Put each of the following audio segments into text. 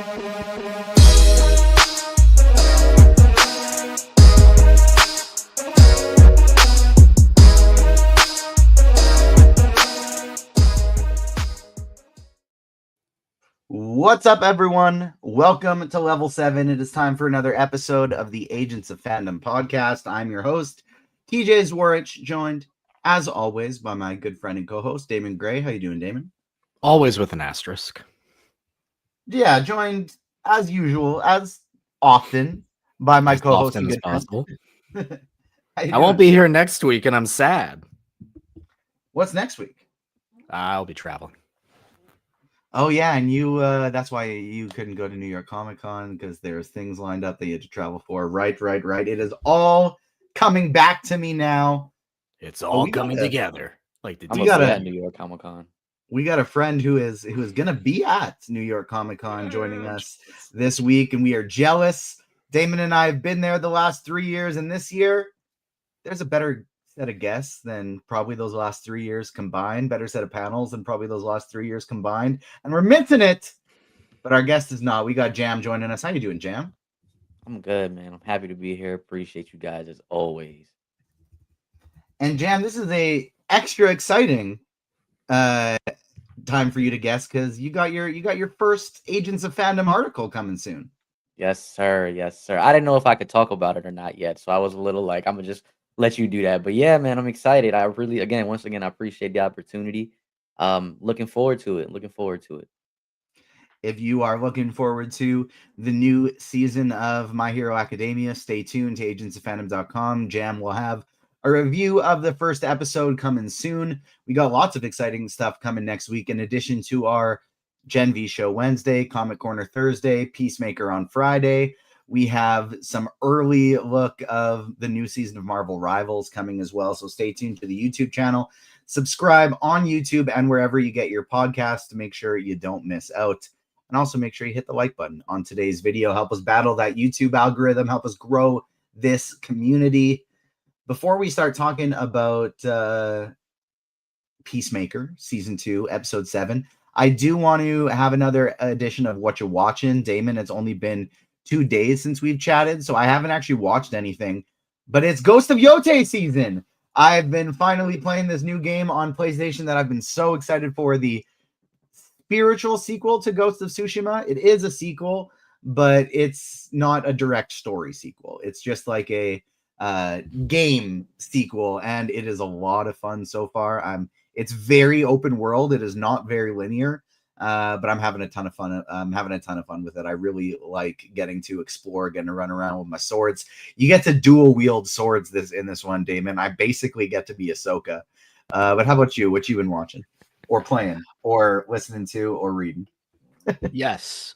What's up, everyone? Welcome to Level 7. It is time for another episode of the Agents of Fandom podcast. I'm your host, TJ Zwarych, joined, as always, by my good friend and co-host, Damon Gray. How you doing, Damon? Always with an asterisk. Yeah, joined, as usual, as often, by my co-host often and as good friend. possible. How you I won't doing? be here next week, and I'm sad. What's next week? I'll be traveling. Oh, yeah, and you, that's why you couldn't go to New York Comic Con, because there's things lined up that you had to travel for. Right. It is all coming back to me now. It's all coming together. Like the I'm at New York Comic Con. We got a friend who is gonna be at New York Comic Con joining us this week, and we are jealous. Damon and I have been there the last 3 years, and this year there's a better set of guests than probably those last 3 years combined. Better set of panels than probably those last 3 years combined, and we're missing it. But our guest is not. We got Jam joining us. How you doing, Jam? I'm good, man. I'm happy to be here. Appreciate you guys as always. And Jam, this is a extra exciting time for you to guess, because you got your first Agents of Fandom article coming soon. Yes, sir. I didn't know if I could talk about it or not yet, so I was a little like, I'm gonna just let you do that. But yeah, man, I'm excited. I really, once again, I appreciate the opportunity. Looking forward to it. If you are looking forward to the new season of My Hero Academia, stay tuned to agentsoffandom.com. Jam will have a review of the first episode coming soon. We got lots of exciting stuff coming next week, in addition to our Gen V show Wednesday, Comic Corner Thursday, Peacemaker on Friday. We have some early look of the new season of Marvel Rivals coming as well. So stay tuned to the YouTube channel. Subscribe on YouTube and wherever you get your podcasts to make sure you don't miss out. And also make sure you hit the like button on today's video. Help us battle that YouTube algorithm. Help us grow this community. Before we start talking about Peacemaker, Season 2, Episode 7, I do want to have another edition of Whatcha, Watchin. Damon, it's only been 2 days since we've chatted, so I haven't actually watched anything. But it's Ghost of Yotei season. I've been finally playing this new game on PlayStation that I've been so excited for, the spiritual sequel to Ghost of Tsushima. It is a sequel, but it's not a direct story sequel. It's just like a game sequel, and it is a lot of fun so far. It's very open world. It is not very linear, but I'm having a ton of fun. I'm having a ton of fun with it. I really like getting to explore, getting to run around with my swords. You get to dual wield swords in this one, Damon. I basically get to be Ahsoka. But how about you? What you been watching, or playing, or listening to, or reading? Yes.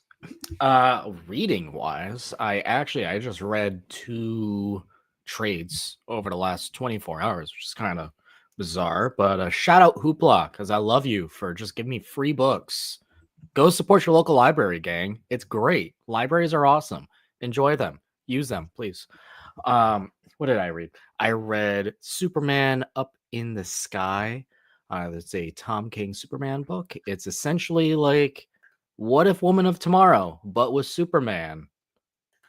Reading wise, I just read 2 trades over the last 24 hours, which is kind of bizarre, but shout out Hoopla, because I love you for just giving me free books. Go support your local library, gang. It's great. Libraries are awesome. Enjoy them. Use them, please. What did I read? I read Superman Up in the Sky. It's a Tom King Superman book. It's essentially like What If Woman of Tomorrow, but with Superman.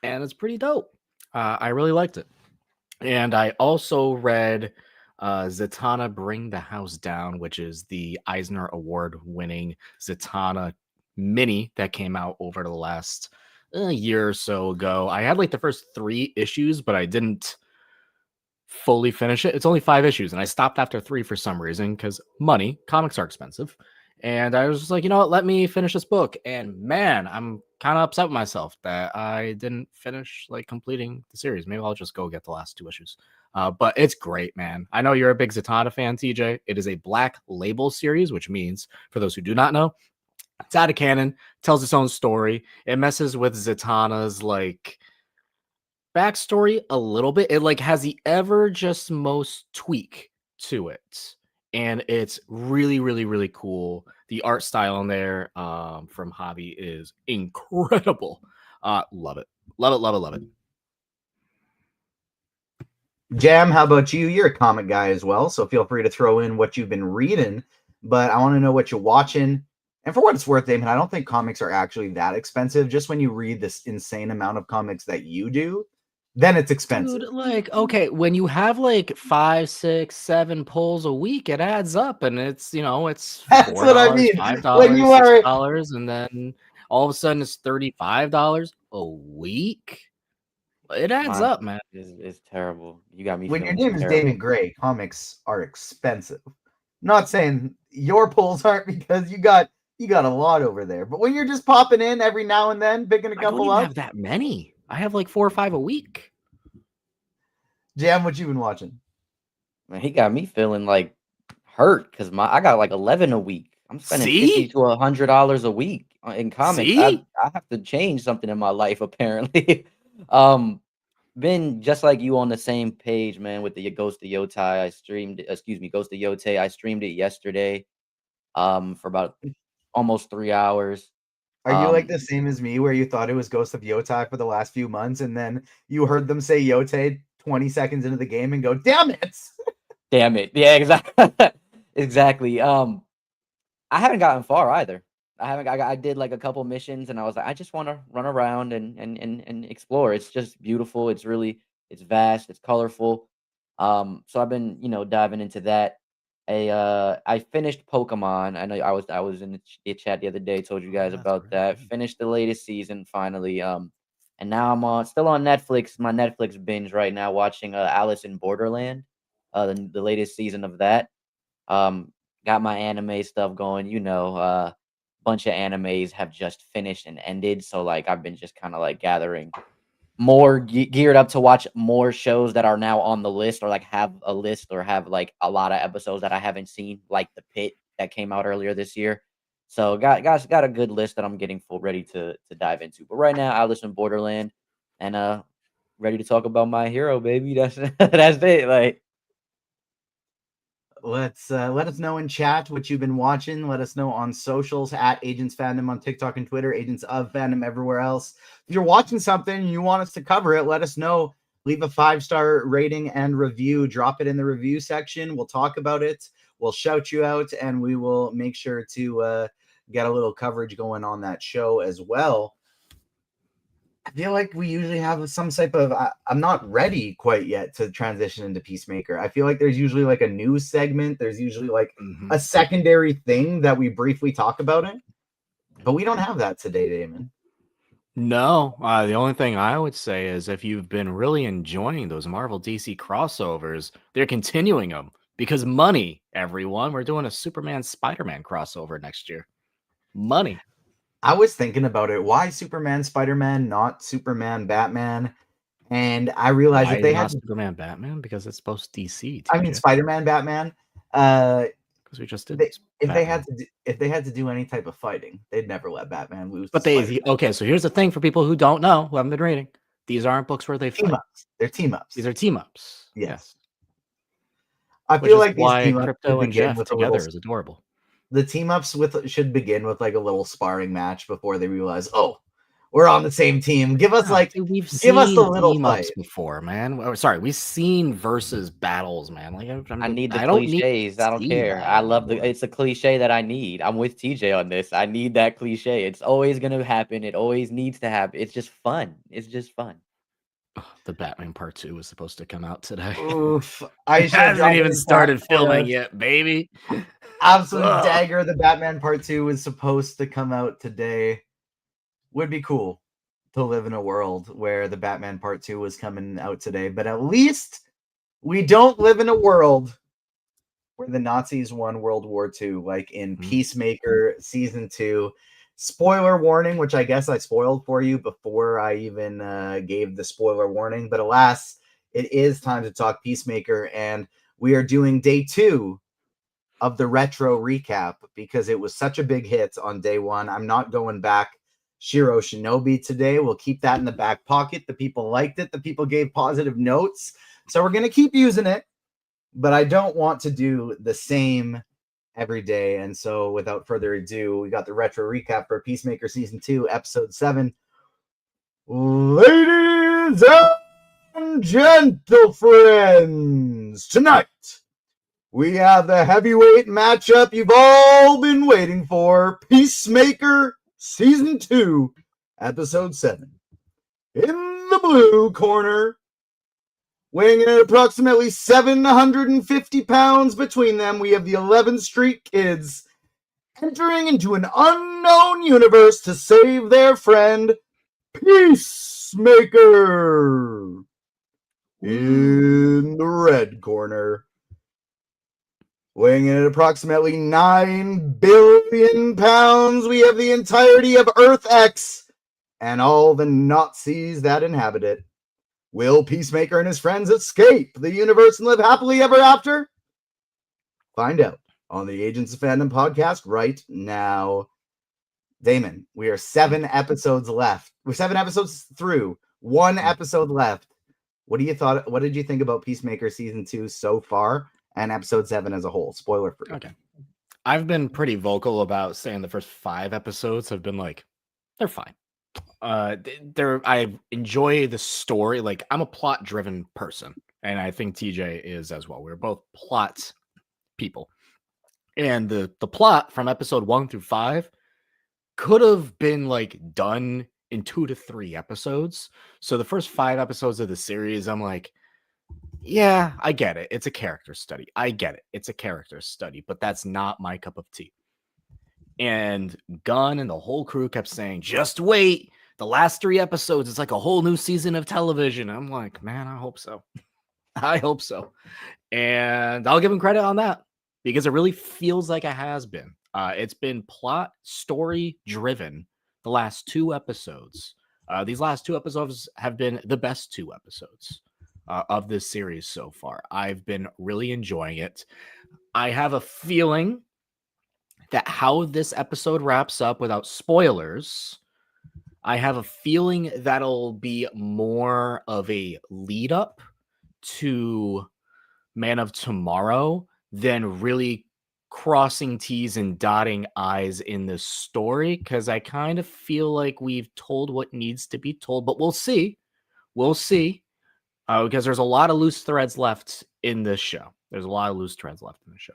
And it's pretty dope. I really liked it. And I also read Zatanna Bring the House Down, which is the Eisner Award-winning Zatanna mini that came out over the last year or so ago. I had like the first 3 issues, but I didn't fully finish it. It's only 5 issues, and I stopped after 3 for some reason, because money, comics are expensive. And I was just like, you know what, let me finish this book. And man, I'm kind of upset with myself that I didn't finish like completing the series. Maybe I'll just go get the last 2 issues. But it's great, man. I know you're a big Zatanna fan, TJ. It is a Black Label series, which means, for those who do not know, it's out of canon, tells its own story. It messes with Zatanna's like backstory a little bit. It like has the ever just most tweak to it. And it's really, really, really cool. The art style in there from Hobby is incredible. Love it. Love it. Jam, how about you? You're a comic guy as well, so feel free to throw in what you've been reading. But I want to know what you're watching And for what it's worth, Damon, I don't think comics are actually that expensive. Just when you read this insane amount of comics that you do, then it's expensive. Dude, like, okay, when you have like 5, 6, 7 pulls a week, it adds up, and it's it's That's what I $4, mean. When you $5, are $6, and then all of a sudden it's $35 a week. It adds Mine up, man. is terrible. You got me when your feeling name is terrible. Damon Gray, comics are expensive. Not saying your pulls aren't because you got a lot over there. But when you're just popping in every now and then, picking a I don't couple even up, have that many. I have like 4 or 5 a week. Jam, what you been watching? Man, he got me feeling like hurt because I got like 11 a week. I'm spending $50 See? to $100 a week in comics. I See? I have to change something in my life apparently. um, been just like you on the same page, man. With the Ghost of Yotei, I streamed. Excuse me, Ghost of Yotei. I streamed it yesterday. For about almost 3 hours. Are you like the same as me where you thought it was Ghost of Yotei for the last few months and then you heard them say Yotei 20 seconds into the game and go, damn it? Damn it. Yeah, exactly. Exactly. I haven't gotten far either. I did like a couple missions and I was like, I just want to run around and explore. It's just beautiful. It's vast, it's colorful. So I've been, diving into that. I finished Pokemon. I know I was in the chat the other day, told you Oh, guys that's about that. right. Finished the latest season finally. And now I'm still on Netflix, my Netflix binge right now, watching Alice in Borderland, the latest season of that. Um, got my anime stuff going, bunch of animes have just finished and ended. So like I've been just kind of like gathering more geared up to watch more shows that are now on the list or like have a list or have like a lot of episodes that I haven't seen, like The Pit that came out earlier this year. So got a good list that I'm getting full ready to dive into. But right now I listen Borderland and ready to talk about my hero, baby. That's that's it. Like Let us know in chat what you've been watching. Let us know on socials at Agents Fandom on TikTok and Twitter, Agents of Fandom everywhere else. If you're watching something and you want us to cover it, let us know. Leave a 5-star rating and review. Drop it in the review section. We'll talk about it. We'll shout you out, and we will make sure to get a little coverage going on that show as well. I feel like we usually have some type of I'm not ready quite yet to transition into Peacemaker. I feel like there's usually like a news segment. There's usually like a secondary thing that we briefly talk about it. But we don't have that today, Damon. No, the only thing I would say is if you've been really enjoying those Marvel DC crossovers, they're continuing them because money, everyone. We're doing a Superman Spider-Man crossover next year. Money. I was thinking about it. Why Superman, Spider-Man, not Superman, Batman? And I realized Why if they not had Superman Batman? Because it's both DC, I mean TJ. Spider-Man, Batman, Because we just did if they had Batman. to do any type of fighting, they'd never let Batman lose to But Spider-Man. okay, so here's the thing for people who don't know, who haven't been reading. These aren't books where they Team fight. ups. They're team ups. These are team ups. Yes. Yes. I Which feel is like these why team ups should Crypto and begin Jeff with a little. together is adorable. The team ups should begin with like a little sparring match before they realize, oh, we're on the same team. Give us We've give us a seen little team fight. ups before, man. Sorry, we've seen versus battles, man. Like I need the I don't need cliches. to I don't see care. that I love anymore. it's a cliche that I need. I'm with TJ on this. I need that cliche. It's always gonna happen. It always needs to happen. It's just fun. It's just fun. The Batman Part 2 was supposed to come out today. Oof. I It should have hasn't dropped it even in chat started for filming us. yet, baby. Absolute Ugh. dagger. The Batman Part 2 was supposed to come out today. Would be cool to live in a world where the Batman Part 2 was coming out today, but at least we don't live in a world where the Nazis won World War II, like in Peacemaker Season 2. Spoiler warning, which I guess I spoiled for you before I even gave the spoiler warning, but alas, it is time to talk Peacemaker, and we are doing day 2 of the retro recap because it was such a big hit on day 1. I'm not going back Shiro Shinobi today. We'll keep that in the back pocket. The people liked it. The people gave positive notes. So we're going to keep using it, but I don't want to do the same every day. And so without further ado, we got the retro recap for Peacemaker Season 2, Episode 7. Ladies and gentle friends, tonight we have the heavyweight matchup you've all been waiting for. Peacemaker Season 2, Episode 7. In the blue corner, weighing in at approximately 750 pounds between them, we have the 11th Street Kids entering into an unknown universe to save their friend, Peacemaker. In the red corner, weighing in at approximately 9 billion pounds, we have the entirety of Earth X and all the Nazis that inhabit it. Will Peacemaker and his friends escape the universe and live happily ever after? Find out on the Agents of Fandom podcast right now. Damon, we are 7 episodes left. We're 7 episodes through, 1 episode left. What did you think about Peacemaker Season 2 so far and Episode 7 as a whole? Spoiler free. Okay. I've been pretty vocal about saying the first 5 episodes have been like, they're fine. I enjoy the story. Like, I'm a plot driven person, and I think TJ is as well. We're both plot people. And the plot from episode 1 through 5 could have been like done in 2 to 3 episodes. So the first 5 episodes of the series, I'm like, yeah, I get it. It's a character study. I get it. It's a character study, but that's not my cup of tea. And Gunn and the whole crew kept saying, just wait. The last 3 episodes, it's like a whole new season of television. I'm like, man, I hope so. I hope so. And I'll give him credit on that because it really feels like it has been. It's been plot, story driven the last 2 episodes. These last 2 episodes have been the best 2 episodes of this series so far. I've been really enjoying it. I have a feeling that how this episode wraps up without spoilers, I have a feeling that'll be more of a lead up to Man of Tomorrow than really crossing T's and dotting I's in this story, because I kind of feel like we've told what needs to be told, but we'll see. We'll see. Because there's a lot of loose threads left in this show. There's a lot of loose threads left in the show.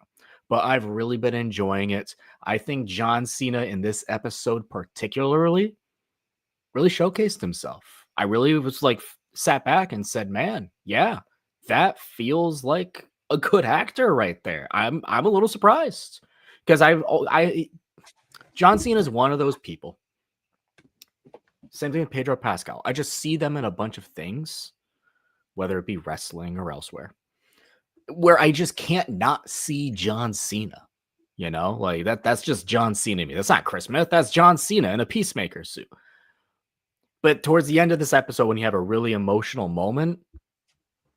But I've really been enjoying it. I think John Cena in this episode particularly really showcased himself. I really was like sat back and said, man, yeah, that feels like a good actor right there. I'm a little surprised because John Cena is one of those people. Same thing with Pedro Pascal. I just see them in a bunch of things, whether it be wrestling or elsewhere, where I just can't not see John Cena. You know, like that's just John Cena to me. That's not Chris Smith. That's John Cena in a Peacemaker suit. But towards the end of this episode, when you have a really emotional moment,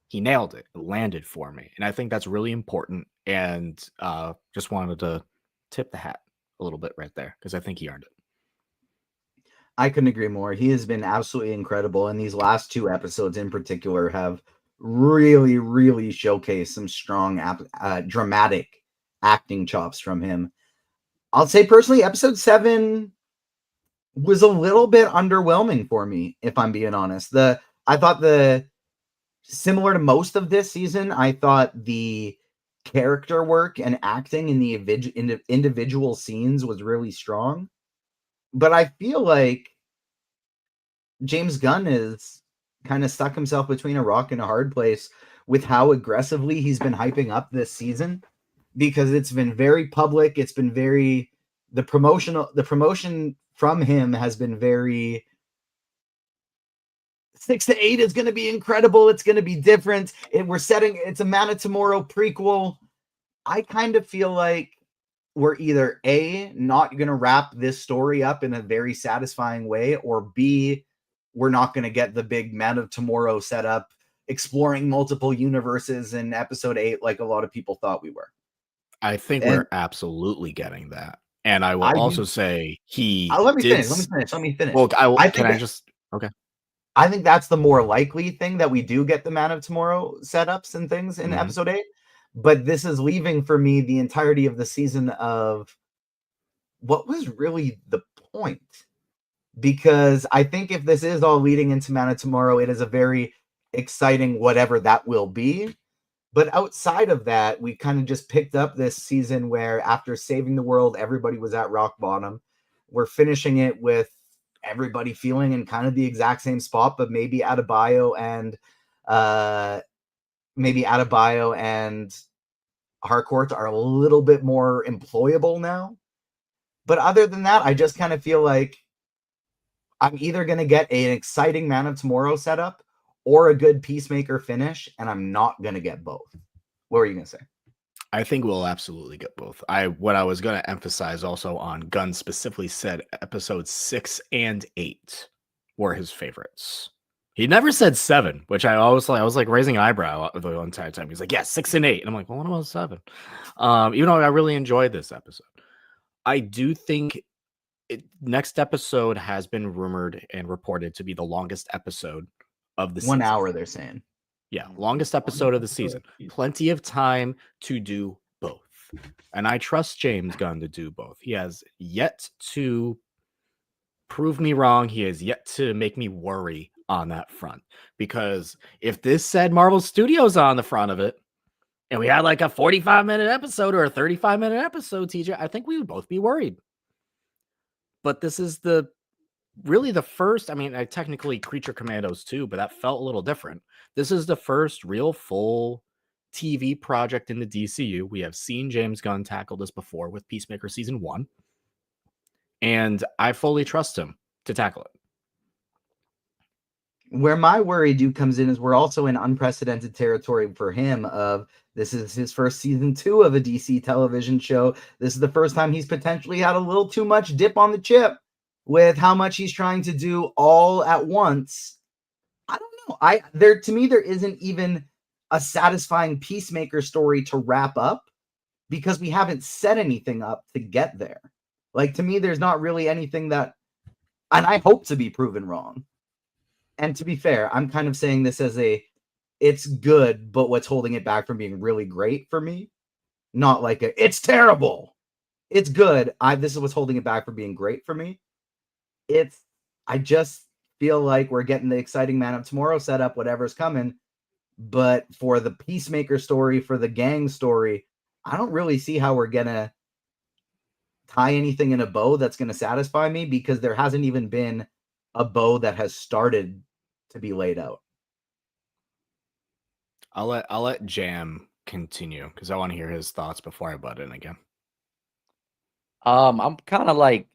he nailed it. It landed for me. And I think that's really important. And just wanted to tip the hat a little bit right there because I think he earned it. I couldn't agree more. He has been absolutely incredible. And these last 2 episodes in particular have really, really showcased some strong, dramatic acting chops from him. I'll say personally, episode 7 was a little bit underwhelming for me, if I'm being honest. I thought similar to most of this season, I thought the character work and acting in the individual scenes was really strong. But I feel like James Gunn is kind of stuck himself between a rock and a hard place with how aggressively he's been hyping up this season, because it's been very public. It's been very, the promotion from him has been very 6 to 8 is going to be incredible. It's going to be different. It's a Man of Tomorrow prequel. I kind of feel like we're either A, not going to wrap this story up in a very satisfying way, or B, we're not going to get the big Man of Tomorrow setup exploring multiple universes in episode 8 like a lot of people thought we were. I think we're absolutely getting that. And I will also say let me finish. Well, okay. I think that's the more likely thing, that we do get the Man of Tomorrow setups and things in episode 8. But this is leaving for me the entirety of the season of what was really the point. Because I think if this is all leading into Man of Tomorrow, it is a very exciting whatever that will be. But outside of that, we kind of just picked up this season where after saving the world, everybody was at rock bottom. We're finishing it with everybody feeling in kind of the exact same spot, but maybe Adebayo and Harcourt are a little bit more employable now. But other than that, I just kind of feel like I'm either going to get an exciting Man of Tomorrow setup or a good Peacemaker finish, and I'm not going to get both. What were you going to say? I think we'll absolutely get both. What I was going to emphasize also on Gunn specifically said episodes 6 and 8 were his favorites. He never said 7, which I was like raising an eyebrow the entire time. He's like, yeah, 6 and 8. And I'm like, well, what about 7? Even though I really enjoyed this episode. I do think next episode has been rumored and reported to be the longest episode of the season. 1 hour, they're saying. Yeah, longest episode of the season. Plenty of time to do both. And I trust James Gunn to do both. He has yet to prove me wrong. He has yet to make me worry on that front. Because if this said Marvel Studios on the front of it, and we had like a 45-minute episode or a 35-minute episode, TJ, I think we would both be worried. But this is really the first, I mean, technically Creature Commandos too, but that felt a little different. This is the first real full TV project in the DCU. We have seen James Gunn tackle this before with Peacemaker Season 1, and I fully trust him to tackle it. Where my worry comes in is we're also in unprecedented territory for him of this is his first season 2 of a DC television show. This is the first time he's potentially had a little too much dip on the chip with how much he's trying to do all at once. I don't know. To me, there isn't even a satisfying Peacemaker story to wrap up because we haven't set anything up to get there. Like, to me, there's not really anything that, and I hope to be proven wrong. And to be fair, I'm kind of saying this as it's good, but what's holding it back from being really great for me? Not like it's terrible. It's good. This is what's holding it back from being great for me. I just feel like we're getting the exciting Man of Tomorrow setup, whatever's coming. But for the Peacemaker story, for the gang story, I don't really see how we're going to tie anything in a bow that's going to satisfy me because there hasn't even been a bow that has started to be laid out. I'll let Jam continue because I want to hear his thoughts before I butt in again. I'm kind of like,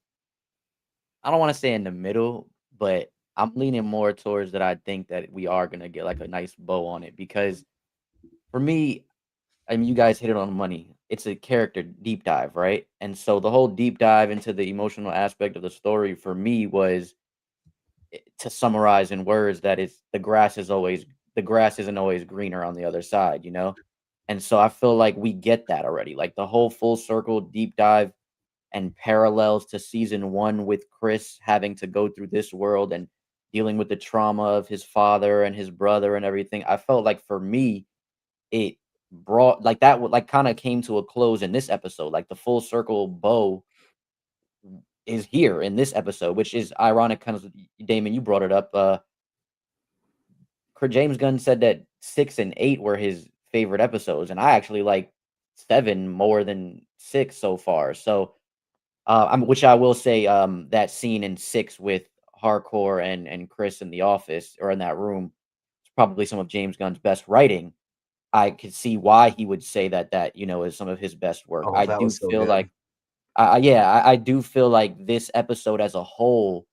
I don't want to say in the middle, but I'm leaning more towards that. I think that we are gonna get like a nice bow on it because for me, I mean, you guys hit it on the money. It's a character deep dive, right? And so the whole deep dive into the emotional aspect of the story for me was, to summarize in words, that it's the grass isn't always greener on the other side, you know? And so I feel like we get that already. Like the whole full circle deep dive and parallels to season 1 with Chris having to go through this world and dealing with the trauma of his father and his brother and everything. I felt like for me, it brought like that would like kind of came to a close in this episode. Like the full circle bow is here in this episode, which is ironic. Kind of, Damon, you brought it up. James Gunn said that 6 and 8 were his favorite episodes, and I actually like 7 more than 6 so far. So, which I will say, that scene in 6 with Hardcore and Chris in the office or in that room is probably some of James Gunn's best writing. I could see why he would say that is some of his best work. Oh, I that do was so feel good. like, I do feel like this episode as a whole,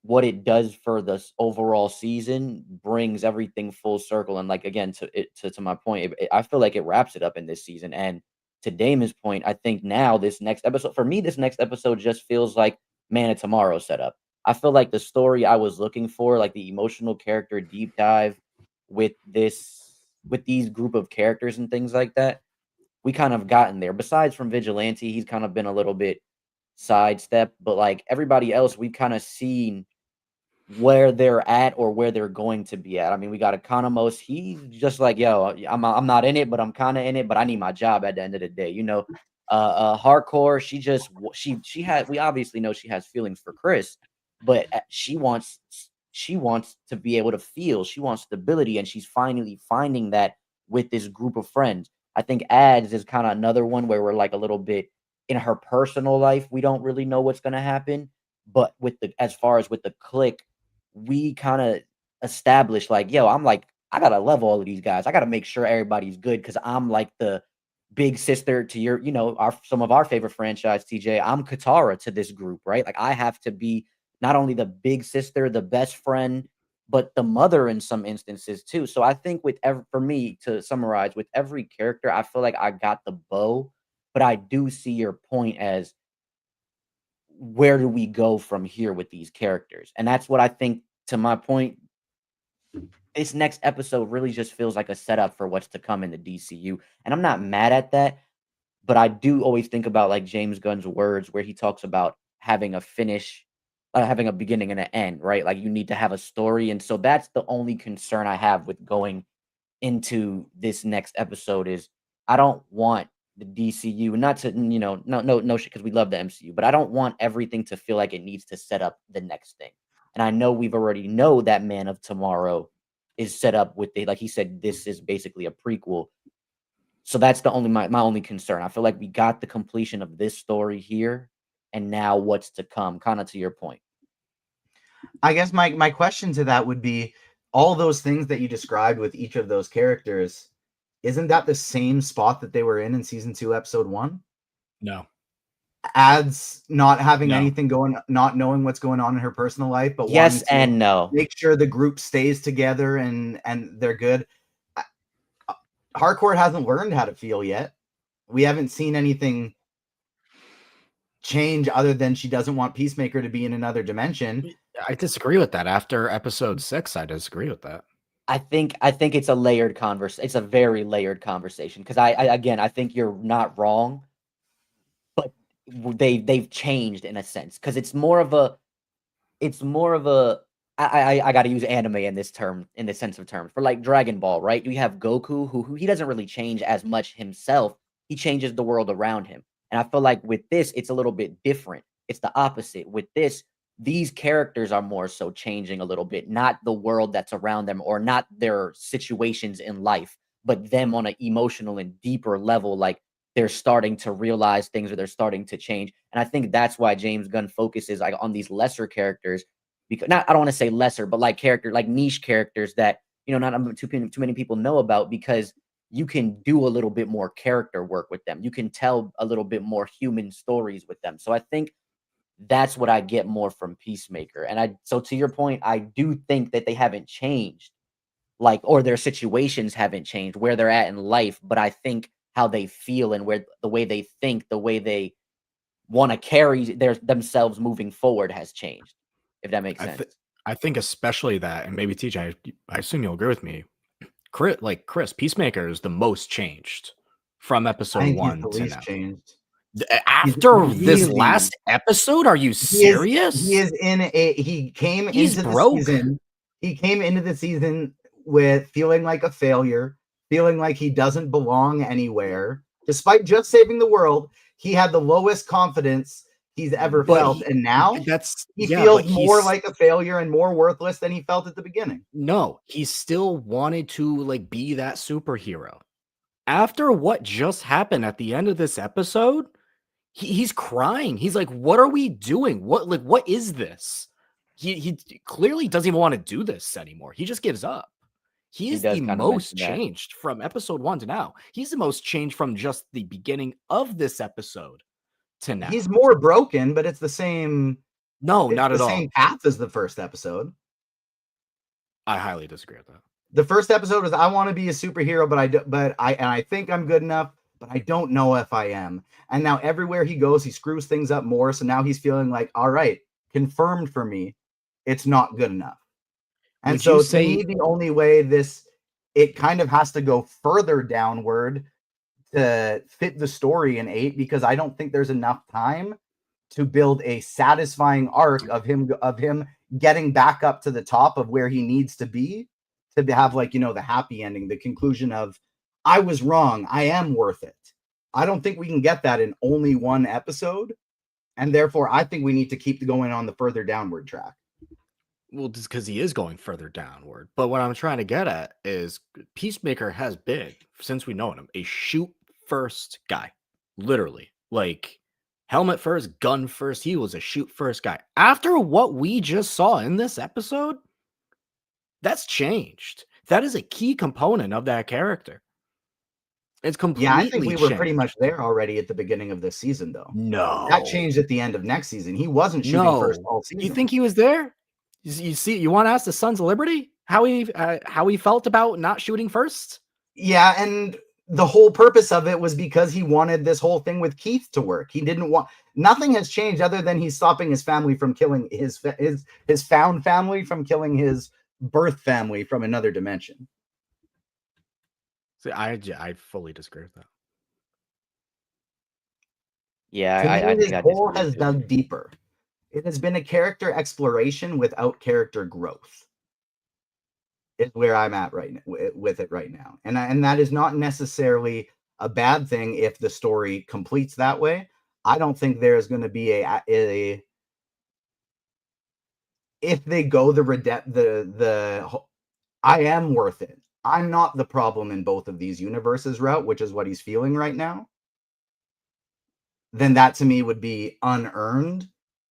what it does for this overall season brings everything full circle. And like, again, to my point, I feel like it wraps it up in this season. And to Damon's point, I think now this next episode, for me, this next episode just feels like Man of Tomorrow setup. I feel like the story I was looking for, like the emotional character deep dive with these group of characters and things like that, we kind of gotten there. Besides from Vigilante, he's kind of been a little bit sidestep, but like everybody else, we've kind of seen where they're at or where they're going to be at. I mean, we got Economos. He's just like, yo, I'm not in it, but I'm kind of in it, but I need my job at the end of the day, you know. Hardcore, she had, we obviously know she has feelings for Chris, but she wants to be able to feel. She wants stability, and she's finally finding that with this group of friends. I think Ads is kind of another one where we're like a little bit in her personal life. We don't really know what's going to happen, but with the as far as with the clique, we kind of established like, yo, I'm like, I gotta love all of these guys. I gotta make sure everybody's good because I'm like the big sister to your, our some of our favorite franchise, TJ. I'm Katara to this group, right? Like I have to be not only the big sister, the best friend, but the mother in some instances too. So I think for me to summarize, with every character, I feel like I got the bow, but I do see your point as where do we go from here with these characters? And that's what I think, to my point, this next episode really just feels like a setup for what's to come in the DCU. And I'm not mad at that, but I do always think about like James Gunn's words where he talks about having a finish, having a beginning and an end, right? Like you need to have a story. And so that's the only concern I have with going into this next episode is I don't want the DCU, not to, no shit, because we love the MCU, but I don't want everything to feel like it needs to set up the next thing. And I know we've already know that Man of Tomorrow is set up with like he said, this is basically a prequel. So that's the only my only concern. I feel like we got the completion of this story here, and now what's to come, kind of to your point. I guess my question to that would be, all those things that you described with each of those characters, isn't that the same spot that they were in season 2, episode 1? No. Ads not having No. anything going, not knowing what's going on in her personal life, but yes wanting to and no, make sure the group stays together and they're good. Harcourt hasn't learned how to feel yet. We haven't seen anything change other than she doesn't want Peacemaker to be in another dimension. I disagree with that. After episode 6, I disagree with that. I think it's a layered conversation. It's a very layered conversation because I think you're not wrong, but they've changed in a sense because it's more of a I got to use anime in this sense of terms for like Dragon Ball, right? You have Goku who he doesn't really change as much himself. He changes the world around him. And I feel like with this, it's a little bit different. It's the opposite. With this, these characters are more so changing a little bit, not the world that's around them or not their situations in life, but them on an emotional and deeper level. Like they're starting to realize things or they're starting to change. And I think that's why James Gunn focuses like on these lesser characters, because I don't want to say lesser, but like niche characters that, not too many people know about, because you can do a little bit more character work with them. You can tell a little bit more human stories with them. So I think that's what I get more from Peacemaker. And so to your point, I do think that they haven't changed, or their situations haven't changed where they're at in life, but I think how they feel and the way they think, the way they want to carry themselves moving forward has changed, if that makes sense. I think especially that, and maybe TJ, I assume you'll agree with me. Chris, Peacemaker is the most changed from episode 1 to now. Changed. After this last episode, are you serious? He came into the season with feeling like a failure, feeling like he doesn't belong anywhere. Despite just saving the world, he had the lowest confidence he's ever felt, and now he feels more like a failure and more worthless than he felt at the beginning. No, he still wanted to be that superhero. After what just happened at the end of this episode, he's crying. He's like, "What are we doing? What is this?" He clearly doesn't even want to do this anymore. He just gives up. He is the most changed from episode 1 to now. He's the most changed from just the beginning of this episode to now. He's more broken, but it's the same. No, not at all. Same path as the first episode. I highly disagree with that. The first episode was, I want to be a superhero, but I think I'm good enough, but I don't know if I am. And now everywhere he goes, he screws things up more. So now he's feeling like, all right, confirmed for me, it's not good enough. And so to me, the only way it kind of has to go further downward to fit the story in 8, because I don't think there's enough time to build a satisfying arc of him getting back up to the top of where he needs to be, to have the happy ending, the conclusion of, I was wrong, I am worth it. I don't think we can get that in only one episode, and therefore I think we need to keep going on the further downward track. Well, just because he is going further downward. But what I'm trying to get at is Peacemaker has been, since we know him, a shoot first guy. Literally. Like helmet first, gun first. He was a shoot first guy. After what we just saw in this episode, that's changed. That is a key component of that character. It's Yeah, I think completely we were pretty changed. much there already at the beginning of this season, though. That No. changed at the end of next season. He wasn't shooting first No. all You season. think he was there? You see, you want to ask the Sons of Liberty how he felt about not shooting first? Yeah, and the whole purpose of it was because he wanted this whole thing with Keith to work. He didn't want nothing has changed other than he's stopping his family from killing his found family from killing his birth family from another dimension. See, I fully disagree with that. Yeah, To me, I his think I hole disagree has too. dug deeper. It has been a character exploration without character growth. Is where I'm at right now, with it right now, and that is not necessarily a bad thing if the story completes that way. I don't think there's going to be a if they go the I am worth it. I'm not the problem in both of these universes route, which is what he's feeling right now. Then that to me would be unearned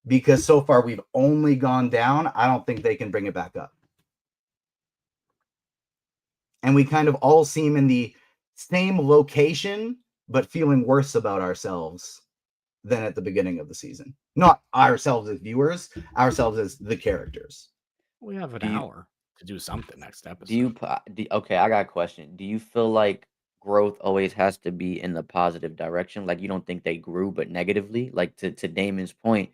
because so far we've only gone down. I don't think they can bring it back up. And we kind of all seem in the same location, but feeling worse about ourselves than at the beginning of the season. Not ourselves as viewers, ourselves as the characters. We have an Do you hour to do something next do episode. you okay, I got a question. Do you feel like growth always has to be in the positive direction? Like you don't think they grew but negatively? Like to Damon's point,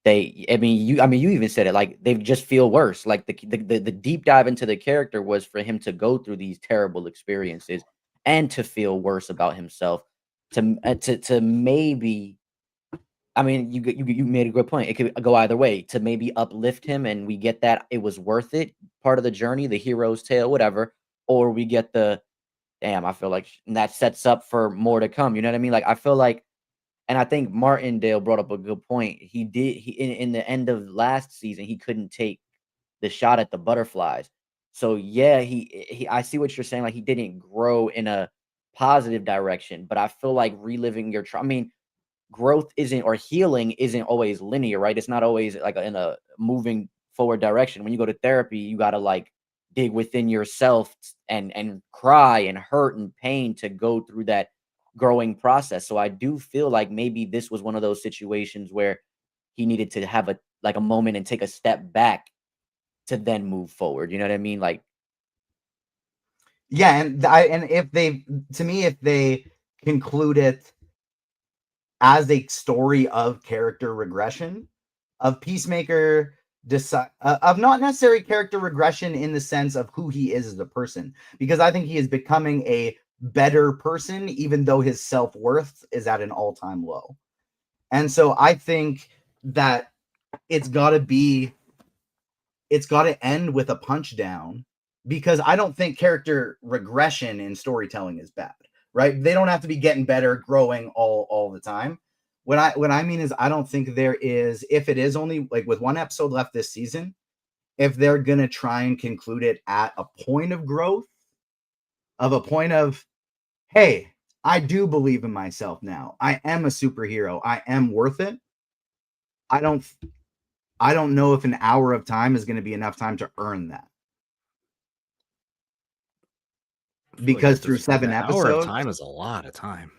I mean you even said it like they just feel worse. Like the deep dive into the character was for him to go through these terrible experiences and to feel worse about himself to maybe I mean, you made a good point. It could go either way to maybe uplift him, and we get that it was worth it, part of the journey, the hero's tale, whatever, or we get the damn. I feel like and that sets up for more to come. You know what I mean? Like I feel like, and I think Martindale brought up a good point. He did he in the end of last season, he couldn't take the shot at the butterflies. So yeah, he I see what you're saying. Like he didn't grow in a positive direction, but I feel like reliving your I mean growth isn't or healing isn't always linear, right? It's not always like in a moving forward direction. When you go to therapy, you got to like dig within yourself and cry and hurt and pain to go through that growing process. So I do feel like maybe this was one of those situations where he needed to have a like a moment and take a step back to then move forward. You know what I mean? Like Yeah, and if they to me if they conclude it as a story of character regression of Peacemaker of not necessarily character regression in the sense of who he is as a person, because I think he is becoming a better person even though his self-worth is at an all-time low. And so I think that it's got to end with a punch down, because I don't think character regression in storytelling is bad, right? They don't have to be getting better, growing all the time. What I mean is I don't think there is, if it is only like with one episode left this season, if they're going to try and conclude it at a point of growth, of a point of, hey, I do believe in myself now. I am a superhero. I am worth it. I don't know if an hour of time is going to be enough time to earn that. Because through 7 an hour of episodes, time is a lot of time.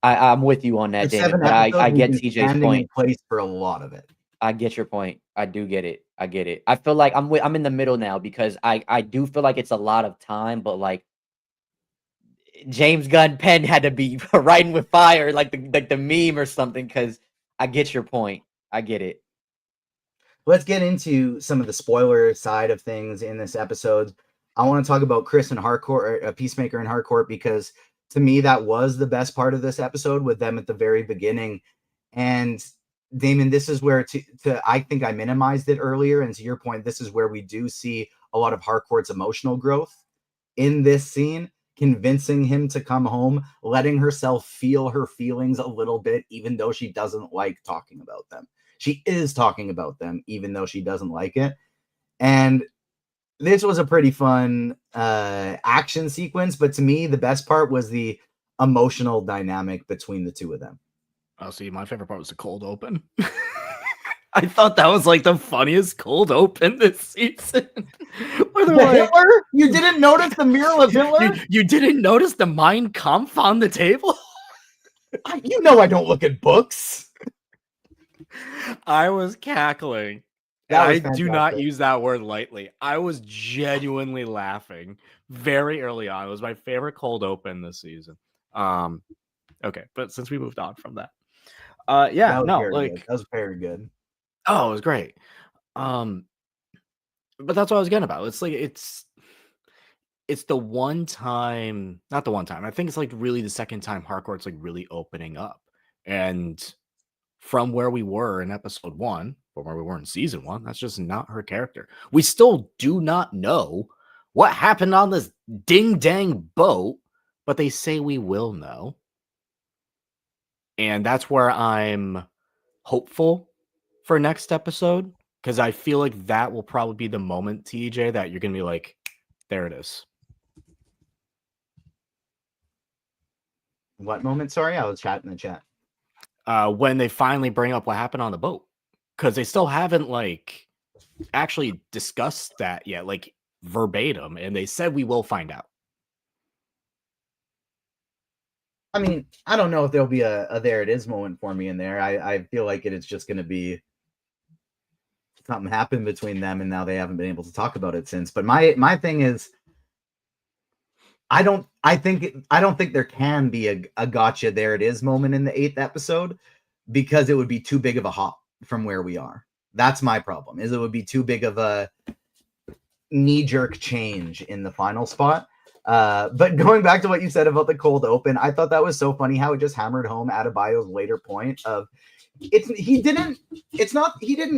I'm with you on that, through Damon. 7 But episodes, I we've get been TJ's standing in point. place for a lot of it. I get your point. I do get it. I get it. I feel like I'm in the middle now because I do feel like it's a lot of time, but like James Gunn pen had to be writing with fire, like the meme or something. Because I get your point. I get it. Let's get into some of the spoiler side of things in this episode. I want to talk about Chris and Harcourt, Peacemaker and Harcourt, because to me that was the best part of this episode with them at the very beginning. And Damon, this is where I think I minimized it earlier, and to your point, this is where we do see a lot of Harcourt's emotional growth in this scene, convincing him to come home, letting herself feel her feelings a little bit, even though she doesn't like talking about them. She is talking about them, even though she doesn't like it. And this was a pretty fun action sequence, but to me, the best part was the emotional dynamic between the two of them. Oh, see, my favorite part was the cold open. I thought that was like the funniest cold open this season. Where they're The like, Hitler? You didn't notice the mural of Hitler? you didn't notice the Mein Kampf on the table? You know I don't look at books. I was cackling. That was I do not fantastic. use that word lightly. I was genuinely laughing very early on. It was my favorite cold open this season. Okay, but since we moved on from that, yeah, That was no, very like, good. That was very good. oh, it was great. But that's what I was getting about. It's like it's the one time, not the one time. I think it's like really the second time Harcourt's like really opening up, and from where we were in episode 1, from where we were in season 1, that's just not her character. We still do not know what happened on this ding dang boat, but they say we will know. And that's where I'm hopeful for next episode, because I feel like that will probably be the moment, TJ, that you're going to be like, there it is. What moment? Sorry, I was chatting in the chat. When they finally bring up what happened on the boat, because they still haven't like actually discussed that yet, like verbatim, and they said we will find out. I mean, I don't know if there'll be a there it is moment for me in there. I feel like it's just going to be something happened between them, and now they haven't been able to talk about it since. But my thing is, I don't think there can be a gotcha there it is moment in the 8th episode, because it would be too big of a hop from where we are. That's my problem. Is it would be too big of a knee-jerk change in the final spot. But going back to what you said about the cold open, I thought that was so funny how it just hammered home Adebayo's later point of he didn't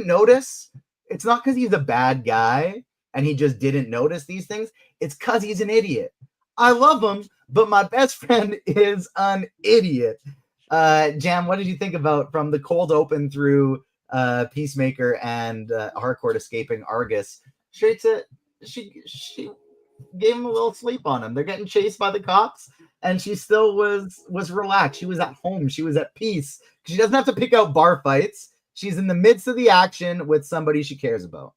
notice. It's not because he's a bad guy and he just didn't notice these things. It's because he's an idiot. I love him, but my best friend is an idiot. Jam, what did you think about from the cold open through Peacemaker and Harcourt escaping Argus straight to she gave him a little sleep on him. They're getting chased by the cops, and she still was relaxed. She was at home. She was at peace. She doesn't have to pick out bar fights. She's in the midst of the action with somebody she cares about.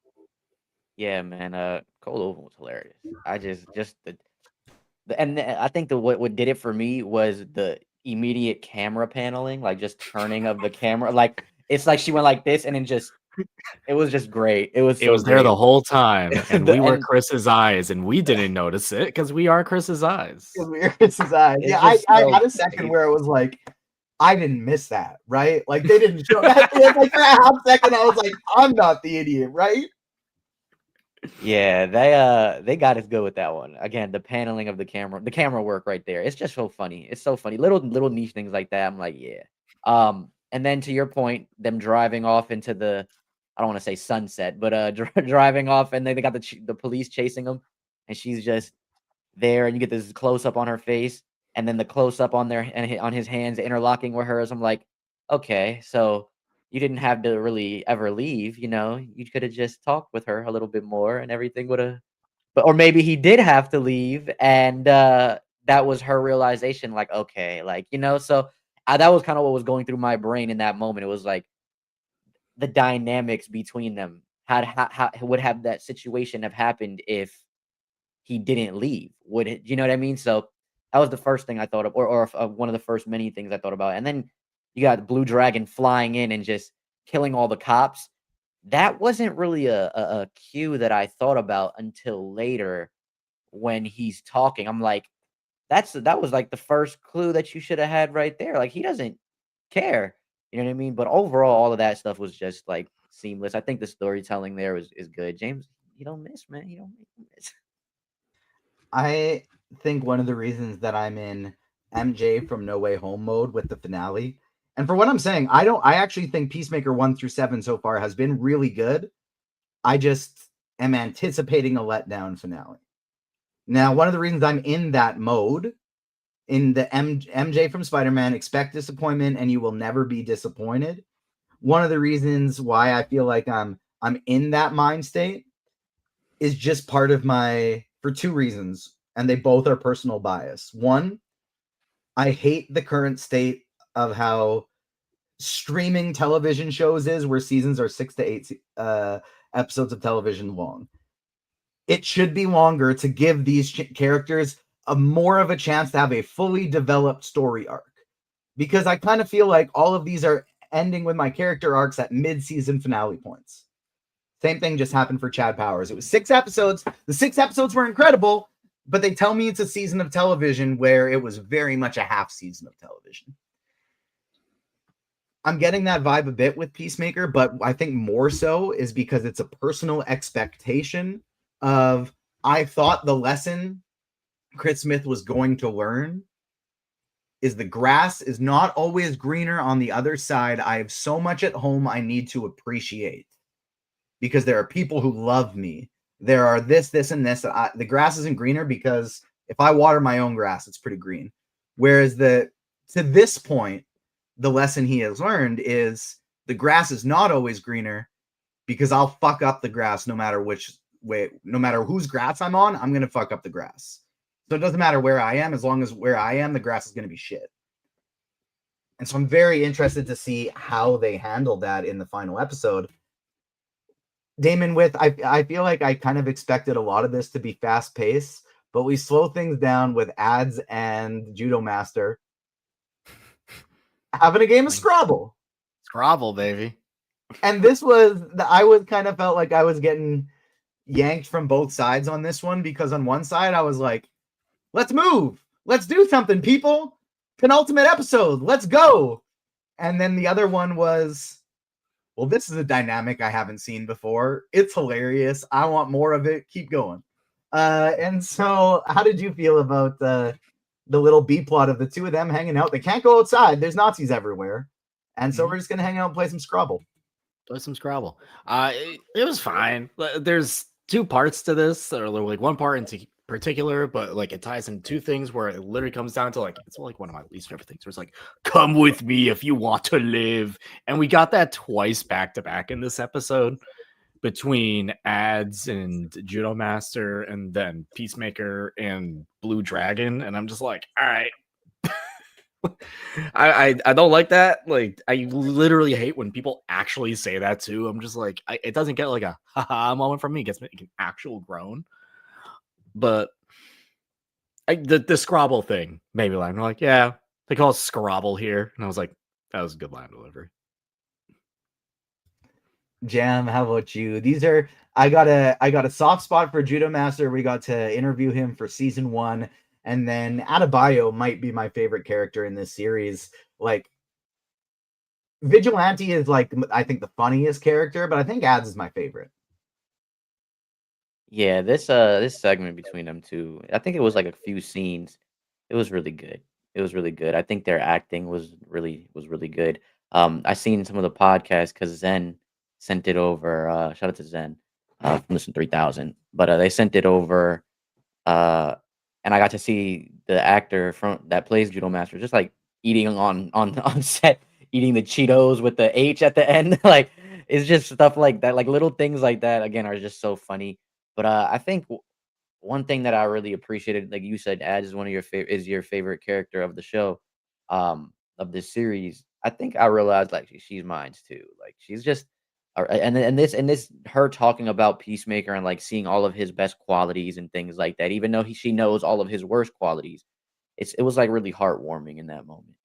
Yeah, man. Cold Open was hilarious. I just and I think what did it for me was the immediate camera paneling, like just turning of the camera. Like it's like she went like this, and then just it was just great. It was there great. the whole time, and The- we were and- Chris's eyes, and we didn't notice it because we are Chris's eyes. Chris's eyes. It's Yeah, I just so had a second funny. where it was like, I didn't miss that, right? Like they didn't show that. Like for a half second, I was like, I'm not the idiot, right? Yeah, they got us good with that one. Again, the paneling of the camera work right there. It's just so funny. It's so funny. Little niche things like that. I'm like, yeah. And then to your point, them driving off into the, I don't want to say sunset, but driving off, and then they got the police chasing them, and she's just there, and you get this close up on her face, and then the close up on on his hands interlocking with hers. I'm like, okay, so you didn't have to really ever leave, you could have just talked with her a little bit more, and everything would have. But or maybe he did have to leave, and that was her realization. Like, okay, like so that was kind of what was going through my brain in that moment. It was like the dynamics between them. How would have that situation have happened if he didn't leave? Would it, you know what I mean? So that was the first thing I thought of, or one of the first many things I thought about. And then you got Blue Dragon flying in and just killing all the cops. That wasn't really a cue that I thought about until later when he's talking. I'm like, that was like the first clue that you should have had right there. Like he doesn't care, you know what I mean? But overall, all of that stuff was just like seamless. I think the storytelling there is good. James, you don't miss, man. You don't miss. I think one of the reasons that I'm in MJ from No Way Home mode with the finale, and for what I'm saying, I actually think Peacemaker 1 through 7 so far has been really good. I just am anticipating a letdown finale. Now, one of the reasons I'm in that mode, in the MJ from Spider-Man, expect disappointment and you will never be disappointed. One of the reasons why I feel like I'm in that mind state is just part of for two reasons, and they both are personal bias. One, I hate the current state of how streaming television shows is, where seasons are 6 to 8 episodes of television long. It should be longer to give these characters more of a chance to have a fully developed story arc. Because I kind of feel like all of these are ending with my character arcs at mid-season finale points. Same thing just happened for Chad Powers. It was 6 episodes. The 6 episodes were incredible, but they tell me it's a season of television where it was very much a half season of television. I'm getting that vibe a bit with Peacemaker, but I think more so is because it's a personal expectation of, I thought the lesson Chris Smith was going to learn is the grass is not always greener on the other side. I have so much at home I need to appreciate because there are people who love me. There are this, and this. The grass isn't greener because if I water my own grass, it's pretty green. Whereas to this point, the lesson he has learned is the grass is not always greener because I'll fuck up the grass no matter which way, no matter whose grass I'm on, I'm going to fuck up the grass. So it doesn't matter where I am, as long as where I am, the grass is going to be shit. And so I'm very interested to see how they handle that in the final episode. Damon, I feel like I kind of expected a lot of this to be fast paced, but we slow things down with ads and Judo Master having a game of Scrabble. Scrabble, baby. And I was kind of felt like I was getting yanked from both sides on this one, because on one side I was like, let's move. Let's do something, people. Penultimate episode. Let's go. And then the other one was, well, this is a dynamic I haven't seen before. It's hilarious. I want more of it. Keep going. And so how did you feel about the little B plot of the two of them hanging out? They can't go outside. There's Nazis everywhere. And so we're just going to hang out and play some Scrabble. It was fine. There's two parts to this, or like one part in particular, but like it ties in two things where it literally comes down to like, it's like one of my least favorite things, where it's like, come with me if you want to live. And we got that twice back to back in this episode, between ads and Judo Master and then Peacemaker and Blue Dragon. And I'm just like, all right. I don't like that. Like, I literally hate when people actually say that too. I'm just like, it doesn't get like a haha moment from me. It gets me like an actual groan. But the Scrabble thing made me laugh. I'm like, yeah, they call it Scrabble here. And I was like, that was a good line delivery. Jam, how about you? I got a soft spot for Judo Master. We got to interview him for season 1. And then Adebayo might be my favorite character in this series. Like, Vigilante is like, I think, the funniest character, but I think Ads is my favorite. Yeah, this segment between them two, I think it was like a few scenes. It was really good. It was really good. I think their acting was really good. I seen some of the podcasts because Zen sent it over. Shout out to Zen from Listen 3000. But they sent it over, and I got to see the actor that plays Judo Master just like eating on set, eating the Cheetos with the H at the end. Like, it's just stuff like that, like little things like that. Again, are just so funny. But I think one thing that I really appreciated, like you said, Ads is your favorite character of the show, of this series. I think I realized like she's mine too. Like, she's just, and this her talking about Peacemaker and like seeing all of his best qualities and things like that, even though she knows all of his worst qualities. It was like really heartwarming in that moment.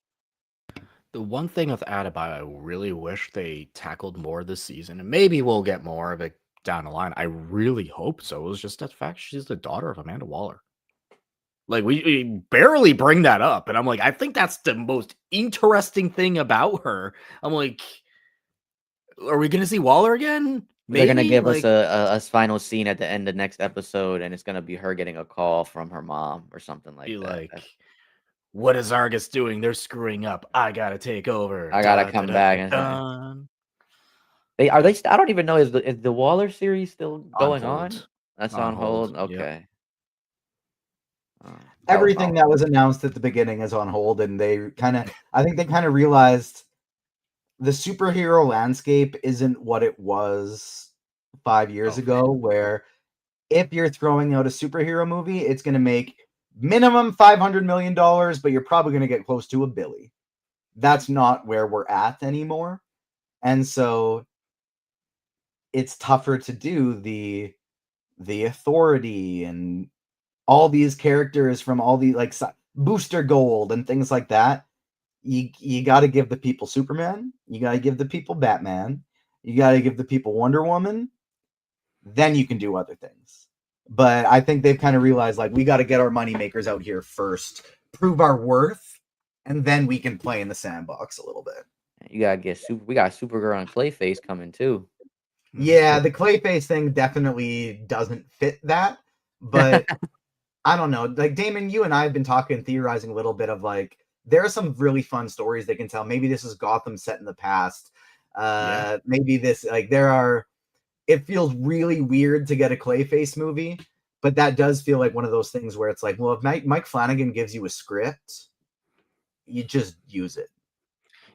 The one thing with Adebayo, I really wish they tackled more this season, and maybe we'll get more of it down the line. I really hope so. It was just that fact she's the daughter of Amanda Waller. Like, we barely bring that up, and I'm like, I think that's the most interesting thing about her. I'm like, are we gonna see Waller again? Maybe? They're gonna give us a final scene at the end of next episode, and it's gonna be her getting a call from her mom or something like that. Like, what is Argus doing? They're screwing up. I gotta take over. I gotta come back. I don't even know, is the Waller series still going on? That's on hold. Okay. Yep. Everything that was announced at the beginning is on hold, and I think they kind of realized the superhero landscape isn't what it was 5 years ago, where if you're throwing out a superhero movie, it's going to make minimum $500 million, but you're probably going to get close to $1 billion. That's not where we're at anymore. And so it's tougher to do the authority and all these characters from all the like Booster Gold and things like that. You got to give the people Superman. You got to give the people Batman. You got to give the people Wonder Woman. Then you can do other things. But I think they've kind of realized like we got to get our money makers out here first, prove our worth, and then we can play in the sandbox a little bit. You gotta get we got Supergirl and Clayface coming too. Yeah, the Clayface thing definitely doesn't fit that, but I don't know. Like Damon, you and I have been talking, theorizing a little bit of like there are some really fun stories they can tell. Maybe this is Gotham set in the past. Maybe this like there are. It feels really weird to get a Clayface movie, but that does feel like one of those things where it's like, well, if Mike Flanagan gives you a script, you just use it.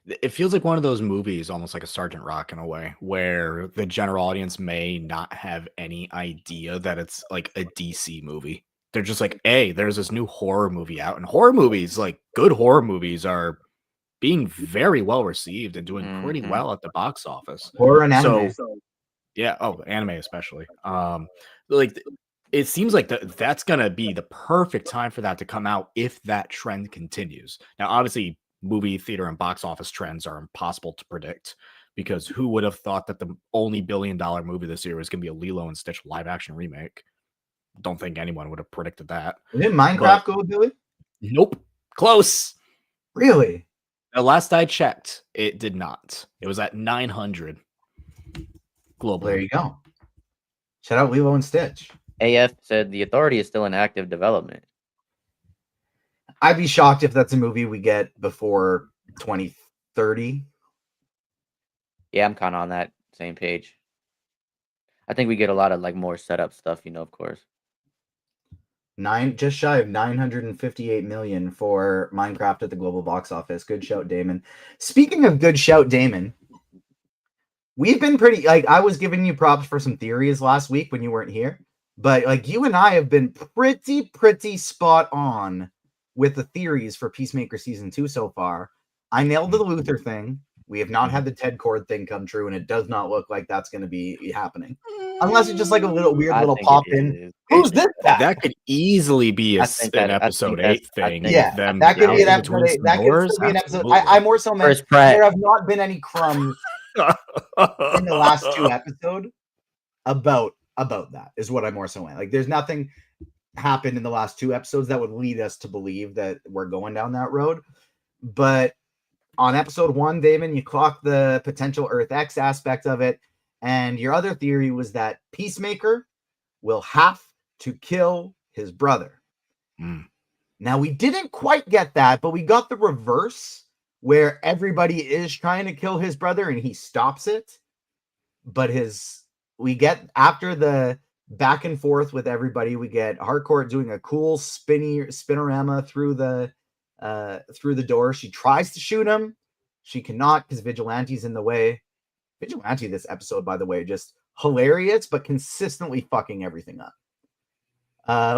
It feels like one of those movies, almost like a Sergeant Rock in a way, where the general audience may not have any idea that it's like a DC movie. They're just like, hey, there's this new horror movie out. And horror movies, like good horror movies, are being very well received and doing pretty well at the box office. Horror and anime. Yeah, anime especially. Like it seems like that's gonna be the perfect time for that to come out if that trend continues. Now, obviously, movie theater and box office trends are impossible to predict because who would have thought that the only $1 billion movie this year was gonna be a Lilo and Stitch live action remake? Don't think anyone would have predicted that. Didn't Minecraft go with Billy? Nope. Close. Really? The last I checked, it did not. It was at 900 globally. There you go. Shout out Lilo and Stitch. AF said the Authority is still in active development. I'd be shocked if that's a movie we get before 2030. Yeah, I'm kind of on that same page. I think we get a lot of like more setup stuff, of course. Just shy of 958 million for Minecraft at the global box office. Good shout, Damon. Speaking of good shout, Damon, we've been pretty like I was giving you props for some theories last week when you weren't here, but like you and I have been pretty spot on with the theories for Peacemaker season 2 so far. I nailed the Luther thing. We have not had the Ted Cord thing come true, and it does not look like that's going to be happening. Unless it's just like a little weird little pop in. Who's this guy? That could easily be an episode 8 thing. Yeah, that could be an episode 8. That could still be an episode. I more so meant there have not been any crumbs in the last 2 episodes about that is what I more so meant. Like there's nothing happened in the last 2 episodes that would lead us to believe that we're going down that road. But on episode 1, Damon, you clocked the potential Earth X aspect of it. And your other theory was that Peacemaker will have to kill his brother. Now, we didn't quite get that, but we got the reverse where everybody is trying to kill his brother and he stops it. But we get after the back and forth with everybody, we get Harcourt doing a cool spinorama through the door. She tries to shoot him. She cannot because Vigilante's in the way. Vigilante this episode, by the way, just hilarious, but consistently fucking everything up.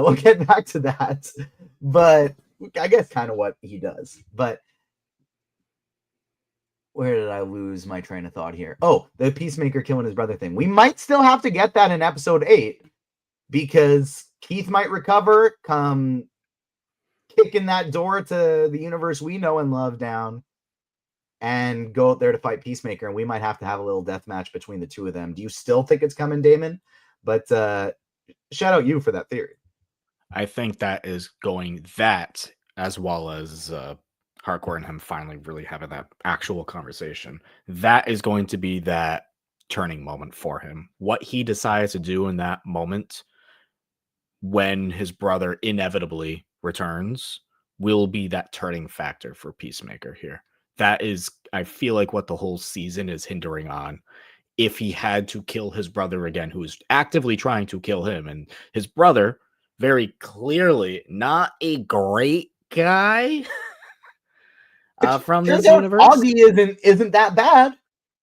We'll get back to that, but I guess kind of what he does. But where did I lose my train of thought here? Oh, the Peacemaker killing his brother thing. We might still have to get that in episode 8 because Keith might recover, come kicking that door to the universe we know and love down, and go out there to fight Peacemaker, and we might have to have a little death match between the two of them. Do you still think it's coming, Damon? But shout out you for that theory. I think that is going that, as well as Harcourt and him finally really having that actual conversation. That is going to be that turning moment for him. What he decides to do in that moment when his brother inevitably returns will be that turning factor for Peacemaker here. That is, I feel like, what the whole season is hindering on. If he had to kill his brother again, who is actively trying to kill him, and his brother, very clearly not a great guy from this universe. Augie isn't that bad.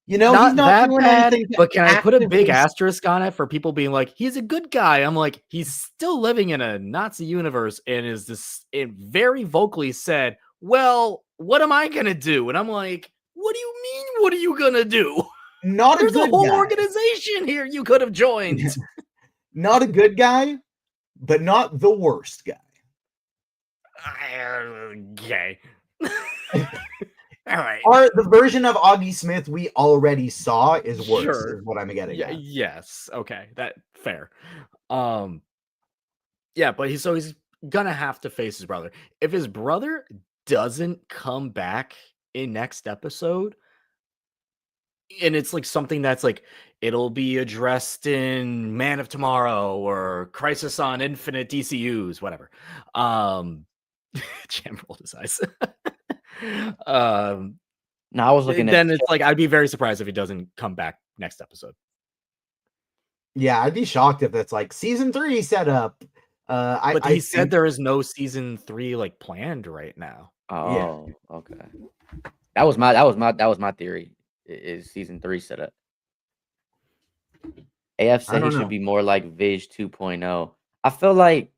You know, Not he's not that doing bad, anything to but can I put a big actively asterisk on it for people being like, he's a good guy? I'm like, he's still living in a Nazi universe and is this it very vocally said, well, what am I gonna do? And I'm like, what do you mean, what are you gonna do? not a There's a good whole guy. organization here you could have joined. Not a good guy, but not the worst guy. Okay. All right. Or the version of Augie Smith we already saw is worse, Sure. is what I'm getting at. Yes. Okay. That fair. Um. Yeah, but he's gonna have to face his brother. If his brother doesn't come back in next episode, and it's like something that's like it'll be addressed in Man of Tomorrow or Crisis on Infinite DCUs, whatever. Jam rolled his eyes. No, I was looking at Then it's like I'd be very surprised if he doesn't come back next episode. Yeah, I'd be shocked if it's like season 3 setup. But I he said there is no season 3 like planned right now. Oh, okay. That was my theory. Is season 3 set up? AF I said he don't should know. be more like Viz 2.0. I feel like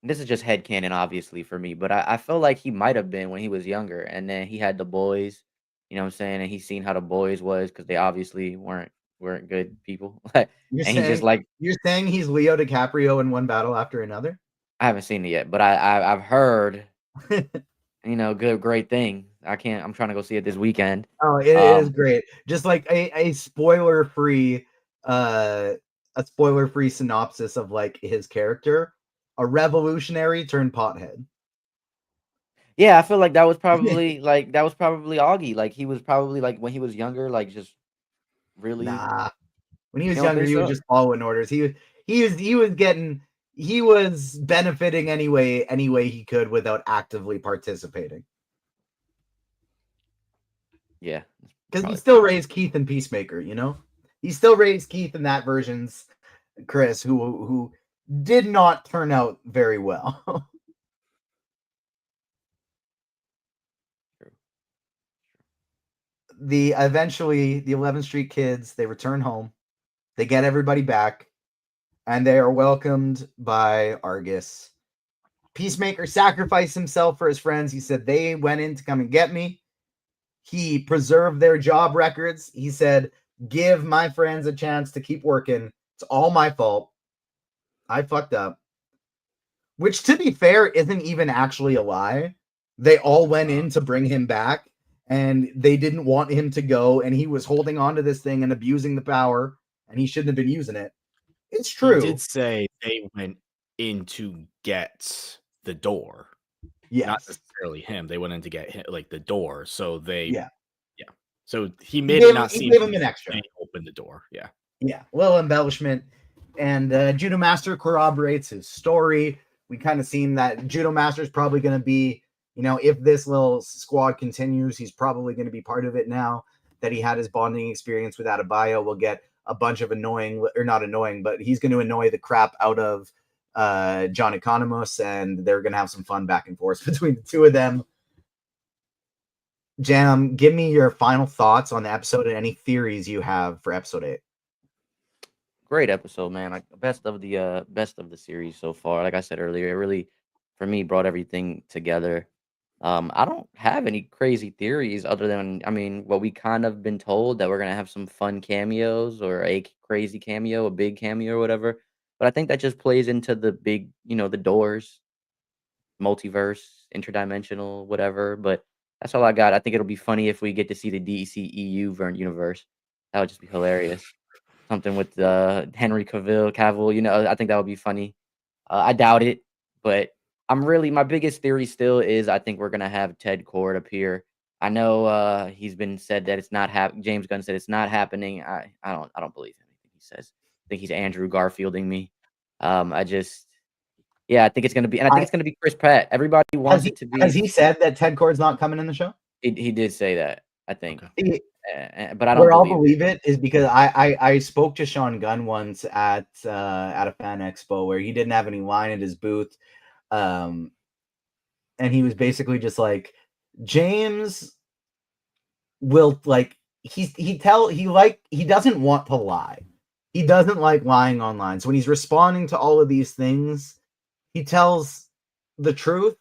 this is just headcanon, obviously, for me, but I feel like he might have been when he was younger, and then he had the boys, you know what I'm saying? And he's seen how the boys was because they obviously weren't good people. and he's just like, You're saying he's Leo DiCaprio in one battle after another? I haven't seen it yet, but I've heard, great thing. I'm trying to go see it this weekend. Oh, it is great. Just like a spoiler-free synopsis of like his character. A revolutionary turned pothead. Yeah, I feel like that was probably Augie. Like he was probably like when he was younger, like just really. Nah. When he was You don't younger, think he was so? just following orders. He was benefiting any way he could without actively participating. Yeah, Because he probably. still raised Keith and Peacemaker, you know? He still raised Keith in that version's Chris, who did not turn out very well. True. Eventually the 11th Street kids, they return home. They get everybody back, and they are welcomed by Argus. Peacemaker sacrificed himself for his friends. He said they went in to come and get me. He preserved their job records. He said, give my friends a chance to keep working. It's all my fault. I fucked up. Which, to be fair, isn't even actually a lie. They all went in to bring him back, and they didn't want him to go, and he was holding on to this thing and abusing the power, and he shouldn't have been using it. It's true. He did say they went in to get the door. Yes. Not necessarily him. They went in to get him, like the door. So they, yeah. So he made it not seem he gave him an extra. They opened the door. Yeah. Yeah. Well, embellishment. And Judo Master corroborates his story. We kind of seen that Judo Master is probably going to be, if this little squad continues, he's probably going to be part of it now that he had his bonding experience with Adebayo. We'll get a bunch of not annoying, but he's going to annoy the crap out of John Economos, and they're going to have some fun back and forth between the two of them. Jam, give me your final thoughts on the episode and any theories you have for episode 8. Great episode, man. Like best of the series so far. Like I said earlier, it really, for me, brought everything together. I don't have any crazy theories other than, what we kind of been told that we're gonna have some fun cameos or a crazy cameo, a big cameo or whatever. But I think that just plays into the big, the doors, multiverse, interdimensional, whatever. But that's all I got. I think it'll be funny if we get to see the DCEU universe. That would just be hilarious. Something with Henry Cavill, I think that would be funny. I doubt it, but my biggest theory still is I think we're gonna have Ted Kord appear. I know he's been said that it's not James Gunn said it's not happening. I don't believe anything he says. I think he's Andrew Garfielding me. I think it's gonna be, and I think it's gonna be Chris Pratt. Everybody wants it to be. Has he said that Ted Kord's not coming in the show? He did say that, I think. Okay. But I don't I'll believe it is because I spoke to Sean Gunn once at a fan expo where he didn't have any wine at his booth, and he was basically just like, James will he doesn't want to lie. He doesn't like lying online. So when he's responding to all of these things, he tells the truth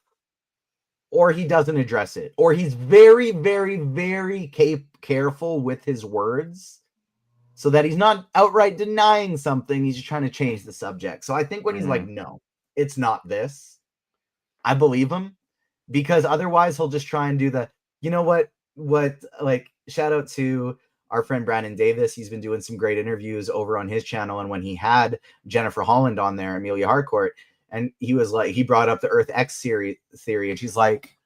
or he doesn't address it. Or he's very, very, very careful with his words so that he's not outright denying something. He's just trying to change the subject. So I think when he's like, no, it's not this, I believe him, because otherwise he'll just try and do the, you know what, like, shout out to our friend Brandon Davis. He's been doing some great interviews over on his channel. And when he had Jennifer Holland on there, Amelia Harcourt, and he was like, he brought up the Earth X theory, and she's like,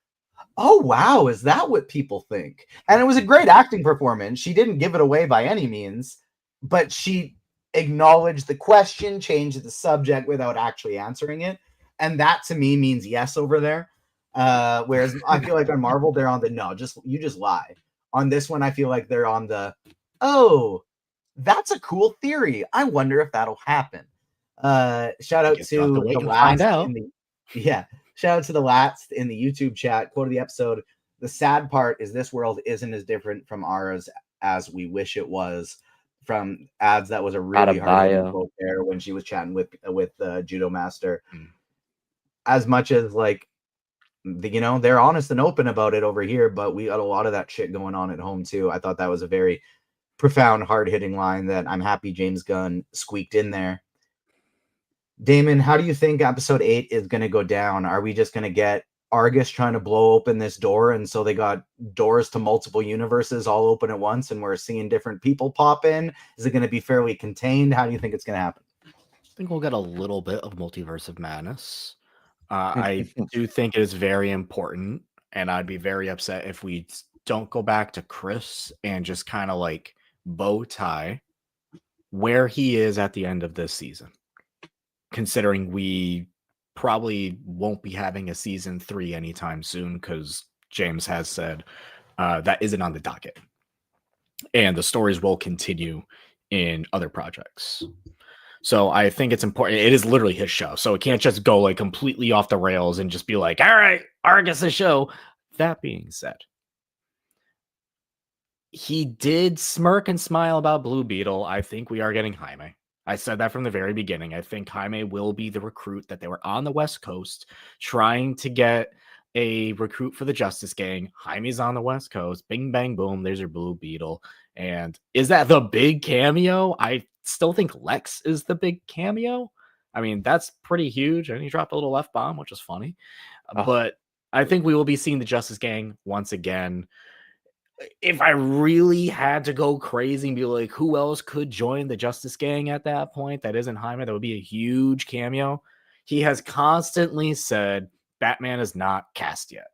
oh, wow, is that what people think? And it was a great acting performance. She didn't give it away by any means, but she acknowledged the question, changed the subject without actually answering it. And that to me means yes over there. Whereas I feel like on Marvel, they're on the no, you just lie. On this one, I feel like they're on the, oh, that's a cool theory. I wonder if that'll happen. Shout out to the last shout out to the last in the YouTube chat. Quote of the episode: the sad part is this world isn't as different from ours as we wish it was. From ads, that was a really hard quote there when she was chatting with Judo Master. As much as like, they're honest and open about it over here, but we got a lot of that shit going on at home too. I thought that was a very profound, hard-hitting line that I'm happy James Gunn squeaked in there. Damon, how do you think episode 8 is going to go down? Are we just going to get Argus trying to blow open this door, and so they got doors to multiple universes all open at once, and we're seeing different people pop in? Is it going to be fairly contained? How do you think it's going to happen? I think we'll get a little bit of Multiverse of Madness. I do think it is very important, and I'd be very upset if we don't go back to Chris and just kind of like bow tie where he is at the end of this season, considering we probably won't be having a season 3 anytime soon, because James has said that isn't on the docket, and the stories will continue in other projects. So I think it's important. It is literally his show, so it can't just go like completely off the rails and just be like, all right, Argus' show. That being said, he did smirk and smile about Blue Beetle. I think we are getting Jaime. I said that from the very beginning. I think Jaime will be the recruit that they were on the West Coast trying to get a recruit for the Justice Gang. Jaime's on the West Coast. Bing, bang, boom. There's your Blue Beetle. And is that the big cameo? I still think Lex is the big cameo. I mean, that's pretty huge. And he dropped a little F-bomb, which is funny. But I think we will be seeing the Justice Gang once again. If I really had to go crazy and be like, who else could join the Justice Gang at that point that isn't Jaime, that would be a huge cameo. He has constantly said Batman is not cast yet.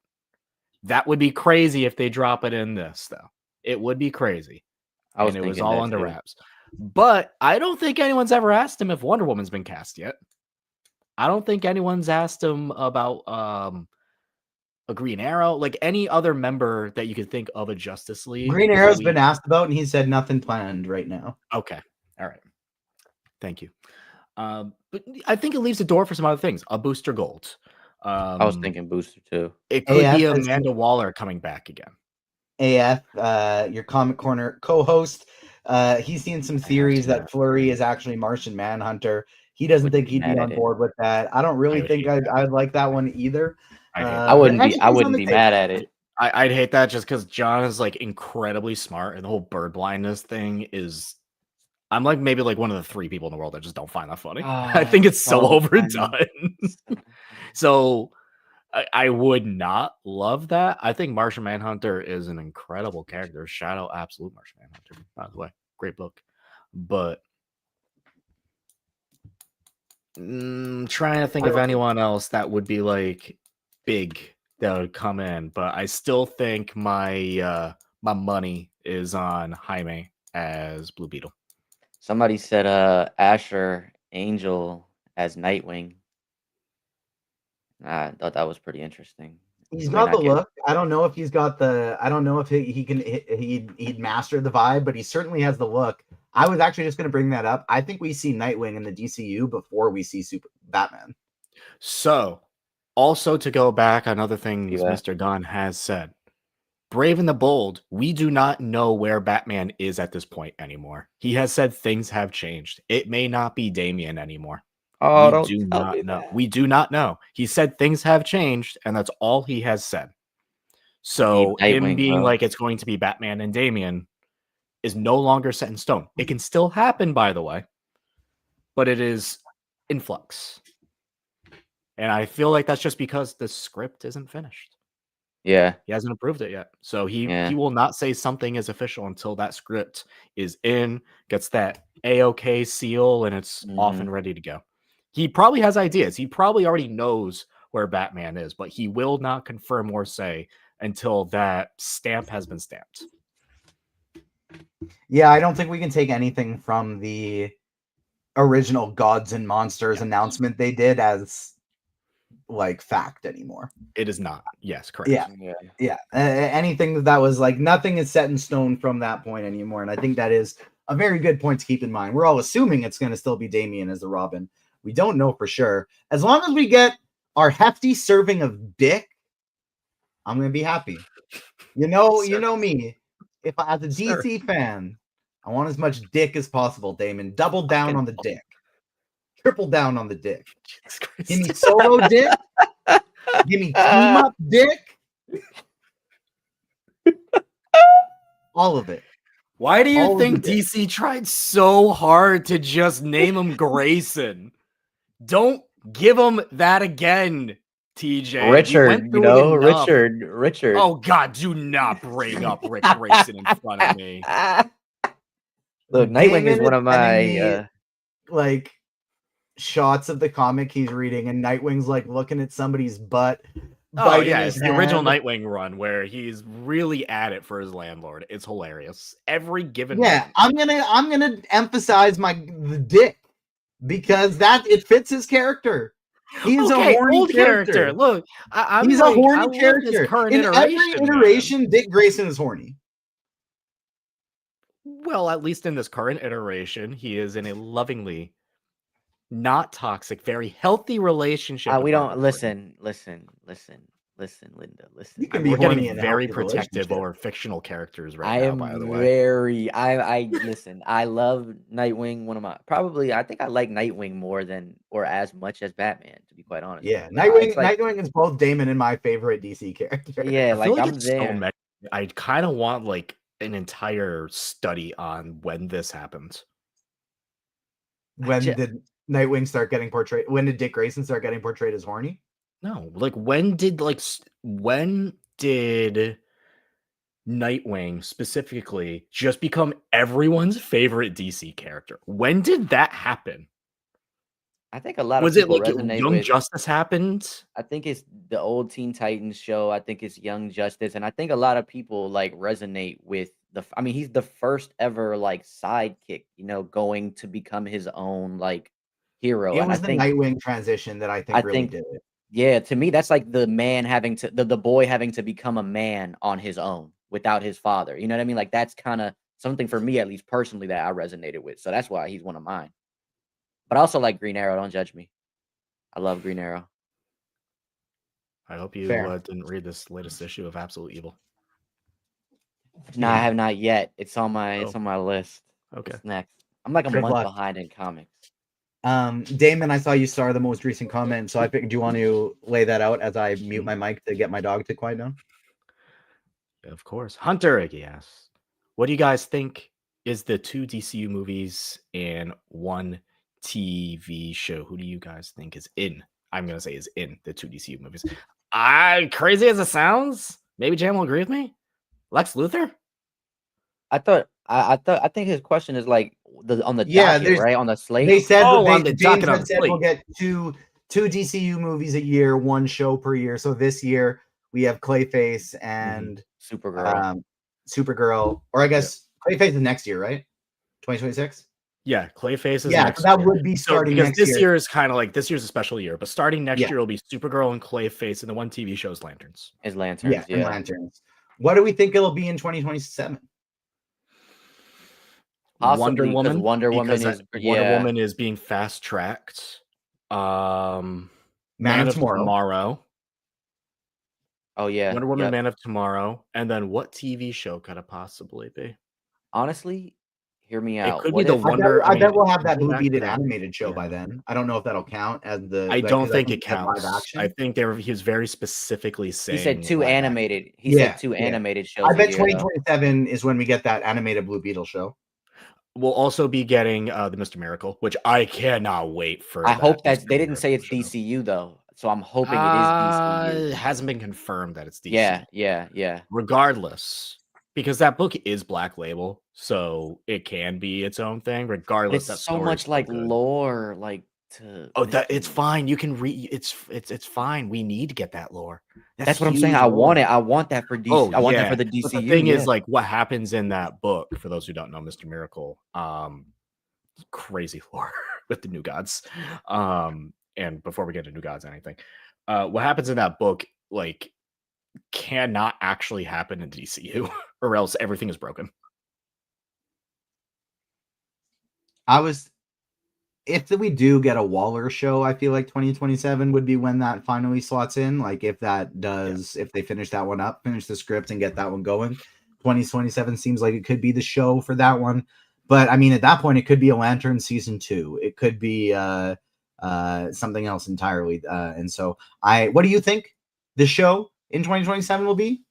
That would be crazy if they drop it in this, though. It would be crazy. And it was all under wraps. But I don't think anyone's ever asked him if Wonder Woman's been cast yet. I don't think anyone's asked him about a Green Arrow, like any other member that you could think of a Justice League. Green Arrow's been asked about, and he said nothing planned right now. Okay. All right. Thank you. But I think it leaves the door for some other things. A Booster Gold. I was thinking Booster too. It could be Amanda Waller coming back again. AF, your Comic Corner co-host, he's seen some theories that Flurry is actually Martian Manhunter. He doesn't think he'd be on board with that. I don't really think I'd like that one either. I wouldn't be mad at it. I'd hate that just because John is like incredibly smart, and the whole bird blindness thing is. I'm like maybe like one of the 3 people in the world that just don't find that funny. I think it's so overdone. So I would not love that. I think Martian Manhunter is an incredible character. Shadow Absolute Martian Manhunter, by the way. Great book. But trying to think of anyone else that would be like big that would come in. But I still think my my money is on Jaime as Blue Beetle. Somebody said Asher Angel as Nightwing. I thought that was pretty interesting. He's got the look. I don't know if he's got the. I don't know if he'd master the vibe, but he certainly has the look. I was actually just going to bring that up. I think we see Nightwing in the DCU before we see Batman. So, also to go back, another thing Mr. Gunn has said, Brave and the Bold, we do not know where Batman is at this point anymore. He has said things have changed. It may not be Damian anymore. Oh, We don't do tell not me know. that. We do not know. He said things have changed, and that's all he has said. So Need him Nightwing, being bro. like it's going to be Batman and Damian is no longer set in stone. It can still happen, by the way, but it is in flux. And I feel like that's just because the script isn't finished. Yeah. He hasn't approved it yet. So he Yeah. will not say something is official until that script is in, gets that A-OK seal, and it's off and ready to go. He probably has ideas. He probably already knows where Batman is, but he will not confirm or say until that stamp has been stamped. Yeah, I don't think we can take anything from the original Gods and Monsters announcement they did as like fact anymore. It is not. Yes, correct. Yeah. Anything that was like nothing is set in stone from that point anymore, and I think that is a very good point to keep in mind. We're all assuming it's going to still be Damian as the Robin. We don't know for sure. As long as we get our hefty serving of dick, I'm going to be happy. You know me. If I, as a DC fan, I want as much dick as possible, Damon. Double down on the dick. Triple down on the dick. Give me solo dick. Give me team up dick. All of it. Why do you All of think the dick. DC tried so hard to just name him Grayson? Don't give him that again, TJ. Richard, Richard. Oh God, do not bring up Rick Grayson in front of me. Look, Nightwing is one of my like shots of the comic he's reading, and Nightwing's like looking at somebody's butt. Oh yeah, it's the original Nightwing run where he's really at it for his landlord. It's hilarious. Every given I'm gonna emphasize the dick because it fits his character. He's a horny character. Look, he's a horny character. In every iteration, man. Dick Grayson is horny. Well, at least in this current iteration, he is in a lovingly not toxic, very healthy relationship. We don't listen, Linda. Listen. You can be horny in very protective over fictional characters right now. By the way, listen. I love Nightwing. One of my I think I like Nightwing more than or as much as Batman. To be quite honest. Yeah, Nightwing is both Damon and my favorite DC character. Yeah, I feel like I'm there. So I kind of want like an entire study on when this happened. When did Nightwing start getting portrayed? When did Dick Grayson start getting portrayed as horny? No, like when did Nightwing specifically just become everyone's favorite DC character? When did that happen? I think a lot of people resonate Young with Justice happened. I think it's the old Teen Titans show. I think it's Young Justice, and I think a lot of people like resonate with he's the first ever like sidekick, going to become his own like hero. It was the Nightwing transition that I think really did it. Yeah, to me, that's like the man having to the boy having to become a man on his own without his father. You know what I mean? Like that's kind of something for me, at least personally, that I resonated with. So that's why he's one of mine. But I also like Green Arrow. Don't judge me. I love Green Arrow. I hope you didn't read this latest issue of Absolute Evil. No, I have not yet. It's on my list. Okay. It's next. I'm like a month behind in comics. Damon, I saw you star the most recent comment, so I figured, do you want to lay that out as I mute my mic to get my dog to quiet down? Of course. Hunter asks, what do you guys think is the 2 DCU movies and 1 TV show? Who do you guys think is in? I'm going to say is in the 2 DCU movies. Crazy as it sounds, maybe Jam will agree with me. Lex Luthor? I think his question is like on the docket, right? On the slate. They said on the docket on the slate. We'll get two DCU movies a year, 1 show per year. So this year we have Clayface and Supergirl, or I guess Clayface is next year, right? 2026. Yeah, Clayface is next year. Would be starting because next this year. Year is kind of like this year's a special year, but starting next year will be Supergirl and Clayface, and the 1 TV show is Lanterns. And Lanterns. What do we think it'll be in 2027? Possibly Wonder Woman is being fast tracked. Man of Tomorrow. Oh yeah. Wonder Woman, Yep. Man of Tomorrow, and then what TV show could it possibly be? Honestly, hear me It out. could be What the if Wonder. I I mean, bet we'll have that go Blue back to Bearded that. animated show by Yeah. then. I don't know if that'll count as I don't because I think think it he said live counts. I action. think he was very specifically he said saying two live action. animated? He Yeah, said two yeah. animated I shows a bet year though. 2027 is when we get that animated Blue Beetle show. We'll also be getting the Mr. Miracle, which I cannot wait for. I that hope Mr. they didn't say it's Miracle show. DCU though, so I'm hoping it is DCU. It hasn't been confirmed that it's DC. Yeah. Regardless, because that book is Black Label, so it can be its own thing. But Regardless, that it's so story is much so like good. lore, like to Oh, make it's me. fine. You can read. It's fine. We need to get that lore. That's what I'm saying. huge I want lore. it. I want that for DC. Oh I want that for yeah, the but the DCU. thing Yeah. is, like, what happens in that book? For those who don't know, Mr. Miracle, crazy lore with the New Gods. And before we get to New Gods, anything, what happens in that book, like, cannot actually happen in DCU, or else everything is broken. If we do get a Waller show, I feel like 2027 would be when that finally slots in. Like if that does, if they finish that one up, finish the script and get that one going, 2027 seems like it could be the show for that one. But I mean, at that point, it could be a Lantern season 2. It could be something else entirely. And so, what do you think the show in 2027 will be?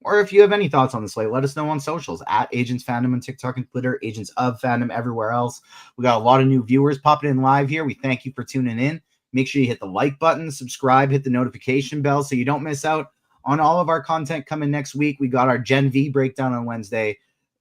Or if you have any thoughts on the slate, let us know on socials at Agents Fandom on TikTok and Twitter, Agents of Fandom everywhere else. We got a lot of new viewers popping in live here. We thank you for tuning in. Make sure you hit the like button, subscribe, hit the notification bell so you don't miss out on all of our content coming next week. We got our Gen V breakdown on Wednesday,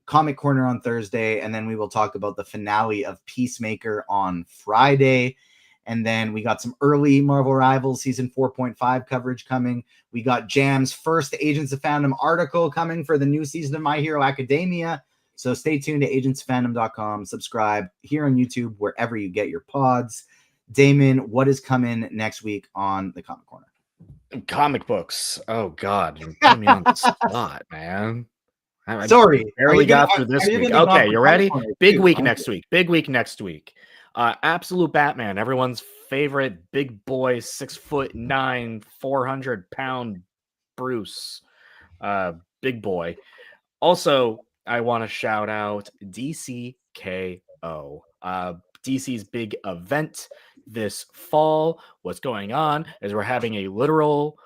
Comic Corner on Thursday, and then we will talk about the finale of Peacemaker on Friday. And then we got some early Marvel Rivals season 4.5 coverage coming. We got Jam's first Agents of Fandom article coming for the new season of My Hero Academia. So stay tuned to agentsfandom.com. Subscribe here on YouTube, wherever you get your pods. Damon, what is coming next week on the Comic Corner? Comic books. Oh God, you're putting me on the spot, man. I Sorry, barely got through this week. Okay, you ready? Big week next week. Big week next week. Absolute Batman, everyone's favorite big boy, 6'9", 400-pound Bruce. Big boy. Also, I want to shout out DCKO. DC's big event this fall. What's going on is we're having a literal,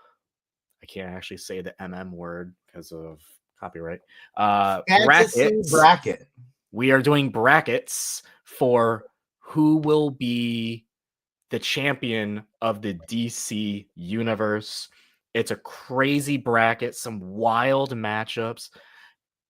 I can't actually say the MM word because of copyright. Bracket. We are doing brackets for who will be the champion of the DC universe. It's a crazy bracket, some wild matchups.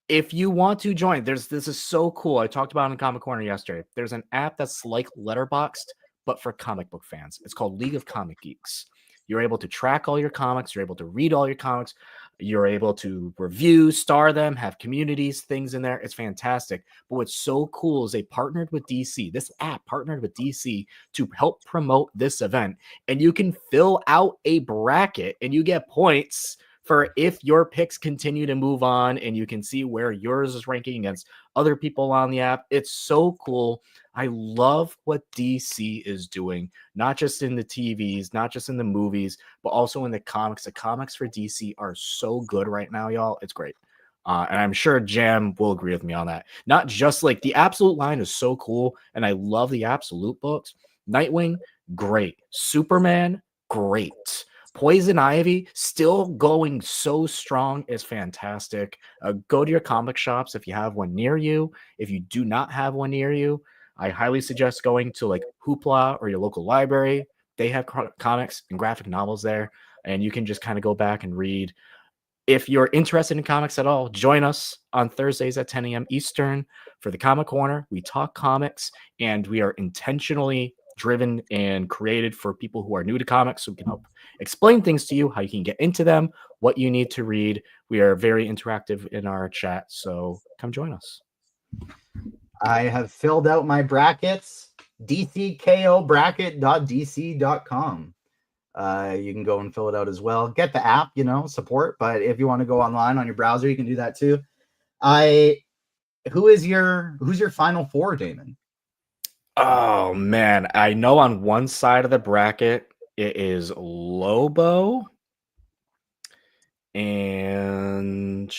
If you want to join, this is so cool. I talked about it in Comic Corner yesterday. There's an app that's like Letterboxd, but for comic book fans. It's called League of Comic Geeks. You're able to track all your comics. You're able to read all your comics. You're able to review, star them, have communities, things in there. It's fantastic. But what's so cool is they partnered with DC. This app partnered with DC to help promote this event. And you can fill out a bracket and you get points for if your picks continue to move on, and you can see where yours is ranking against other people on the app. It's so cool. I love what DC is doing, not just in the TVs, not just in the movies, but also in the comics. The comics for DC are so good right now, y'all. It's great. And I'm sure Jam will agree with me on that. Not just like the Absolute line is so cool, and I love the Absolute books. Nightwing, great. Superman, great. Poison Ivy still going so strong is fantastic. Go to your comic shops if you have one near you. If you do not have one near you, I highly suggest going to like Hoopla or your local library. They have comics and graphic novels there, and you can just kind of go back and read. If you're interested in comics at all, join us on Thursdays at 10 a.m. Eastern for the Comic Corner. We talk comics, and we are intentionally driven and created for people who are new to comics, so we can help explain things to you, how you can get into them, what you need to read. We are very interactive in our chat, so come join us. I have filled out my brackets, dckobracket.dc.com. You can go and fill it out as well. Get the app, support. But if you want to go online on your browser, you can do that too. Who's your final four, Damon? Oh man, I know on one side of the bracket it is Lobo, And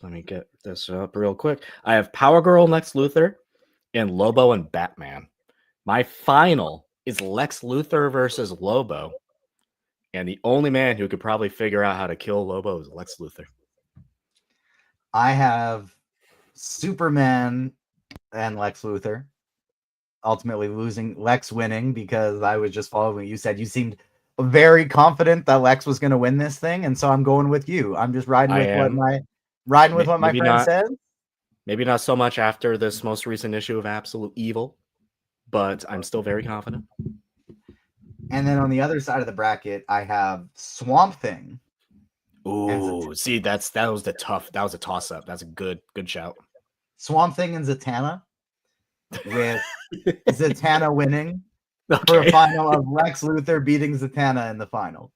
let me get this up real quick. I have Power Girl, Lex Luthor, and Lobo and Batman. My final is Lex Luthor versus Lobo. And the only man who could probably figure out how to kill Lobo is Lex Luthor. I have Superman and Lex Luthor. Ultimately Lex winning because I was just following what you said. You seemed very confident that Lex was going to win this thing, and so I'm going with you. I'm just riding with what my friend said. Maybe not so much after this most recent issue of Absolute Evil, but I'm still very confident. And then on the other side of the bracket, I have Swamp Thing. Ooh, see, that was a toss up. That's a good shout. Swamp Thing and Zatanna, with Zatanna winning for a final of Lex Luthor beating Zatanna in the final.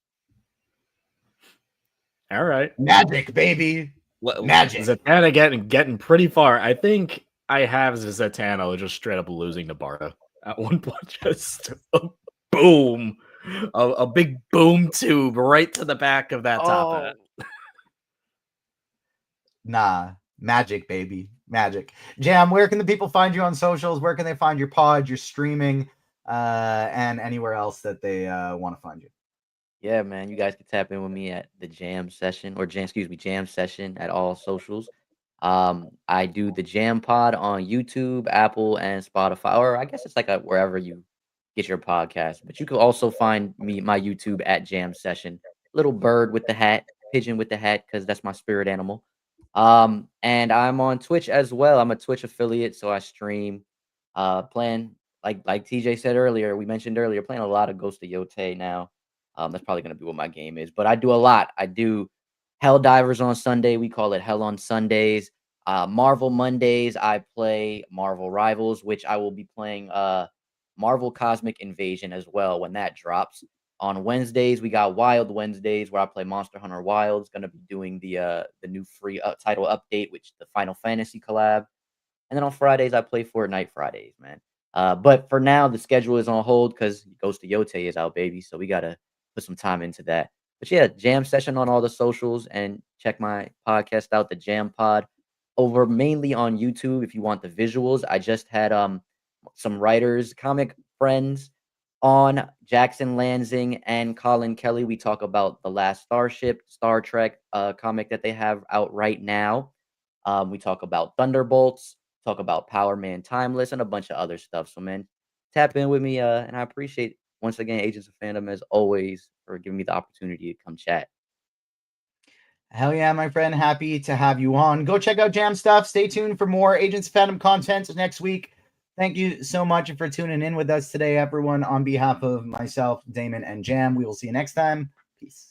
All right, magic, baby, magic. Zatanna getting pretty far. I think I have Zatanna just straight up losing to Barta at one point. Just boom, a big boom tube right to the back of that top hat. Nah, magic, baby, magic. Jam, where can the people find you on socials? Where can they find your pod, your streaming, and anywhere else that they want to find you? Yeah, man, you guys can tap in with me at the Jam Session Jam Session at all socials. I do the Jam Pod on YouTube, Apple, and Spotify, or I guess it's like wherever you get your podcast. But you can also find my YouTube at Jam Session. Little bird with the hat, pigeon with the hat, because that's my spirit animal. And I'm on Twitch as well. I'm a Twitch affiliate, so I stream. Playing like TJ said earlier, we mentioned earlier, playing a lot of Ghost of Yotei now. That's probably going to be what my game is, but I do a lot. I do Hell Divers on Sunday. We call it Hell on Sundays. Marvel Mondays, I play Marvel Rivals, which I will be playing Marvel Cosmic Invasion as well when that drops. On Wednesdays, we got Wild Wednesdays where I play Monster Hunter Wilds. Going to be doing the new free title update, which the Final Fantasy collab. And then on Fridays, I play Fortnite Fridays, man. But for now, the schedule is on hold because Ghost of Yotei is out, baby. So we got to put some time into that. But yeah, Jam Session on all the socials, and check my podcast out, the Jam Pod, over mainly on YouTube if you want the visuals. I just had some writers, comic friends on, Jackson Lansing and Colin Kelly. We talk about The Last Starship, Star Trek comic that they have out right now. We talk about Thunderbolts, talk about Power Man Timeless, and a bunch of other stuff. So, man, tap in with me, and I appreciate, once again, Agents of Fandom, as always, for giving me the opportunity to come chat. Hell yeah, my friend. Happy to have you on. Go check out Jam stuff. Stay tuned for more Agents of Fandom content next week. Thank you so much for tuning in with us today, everyone. On behalf of myself, Damon, and Jam, we will see you next time. Peace.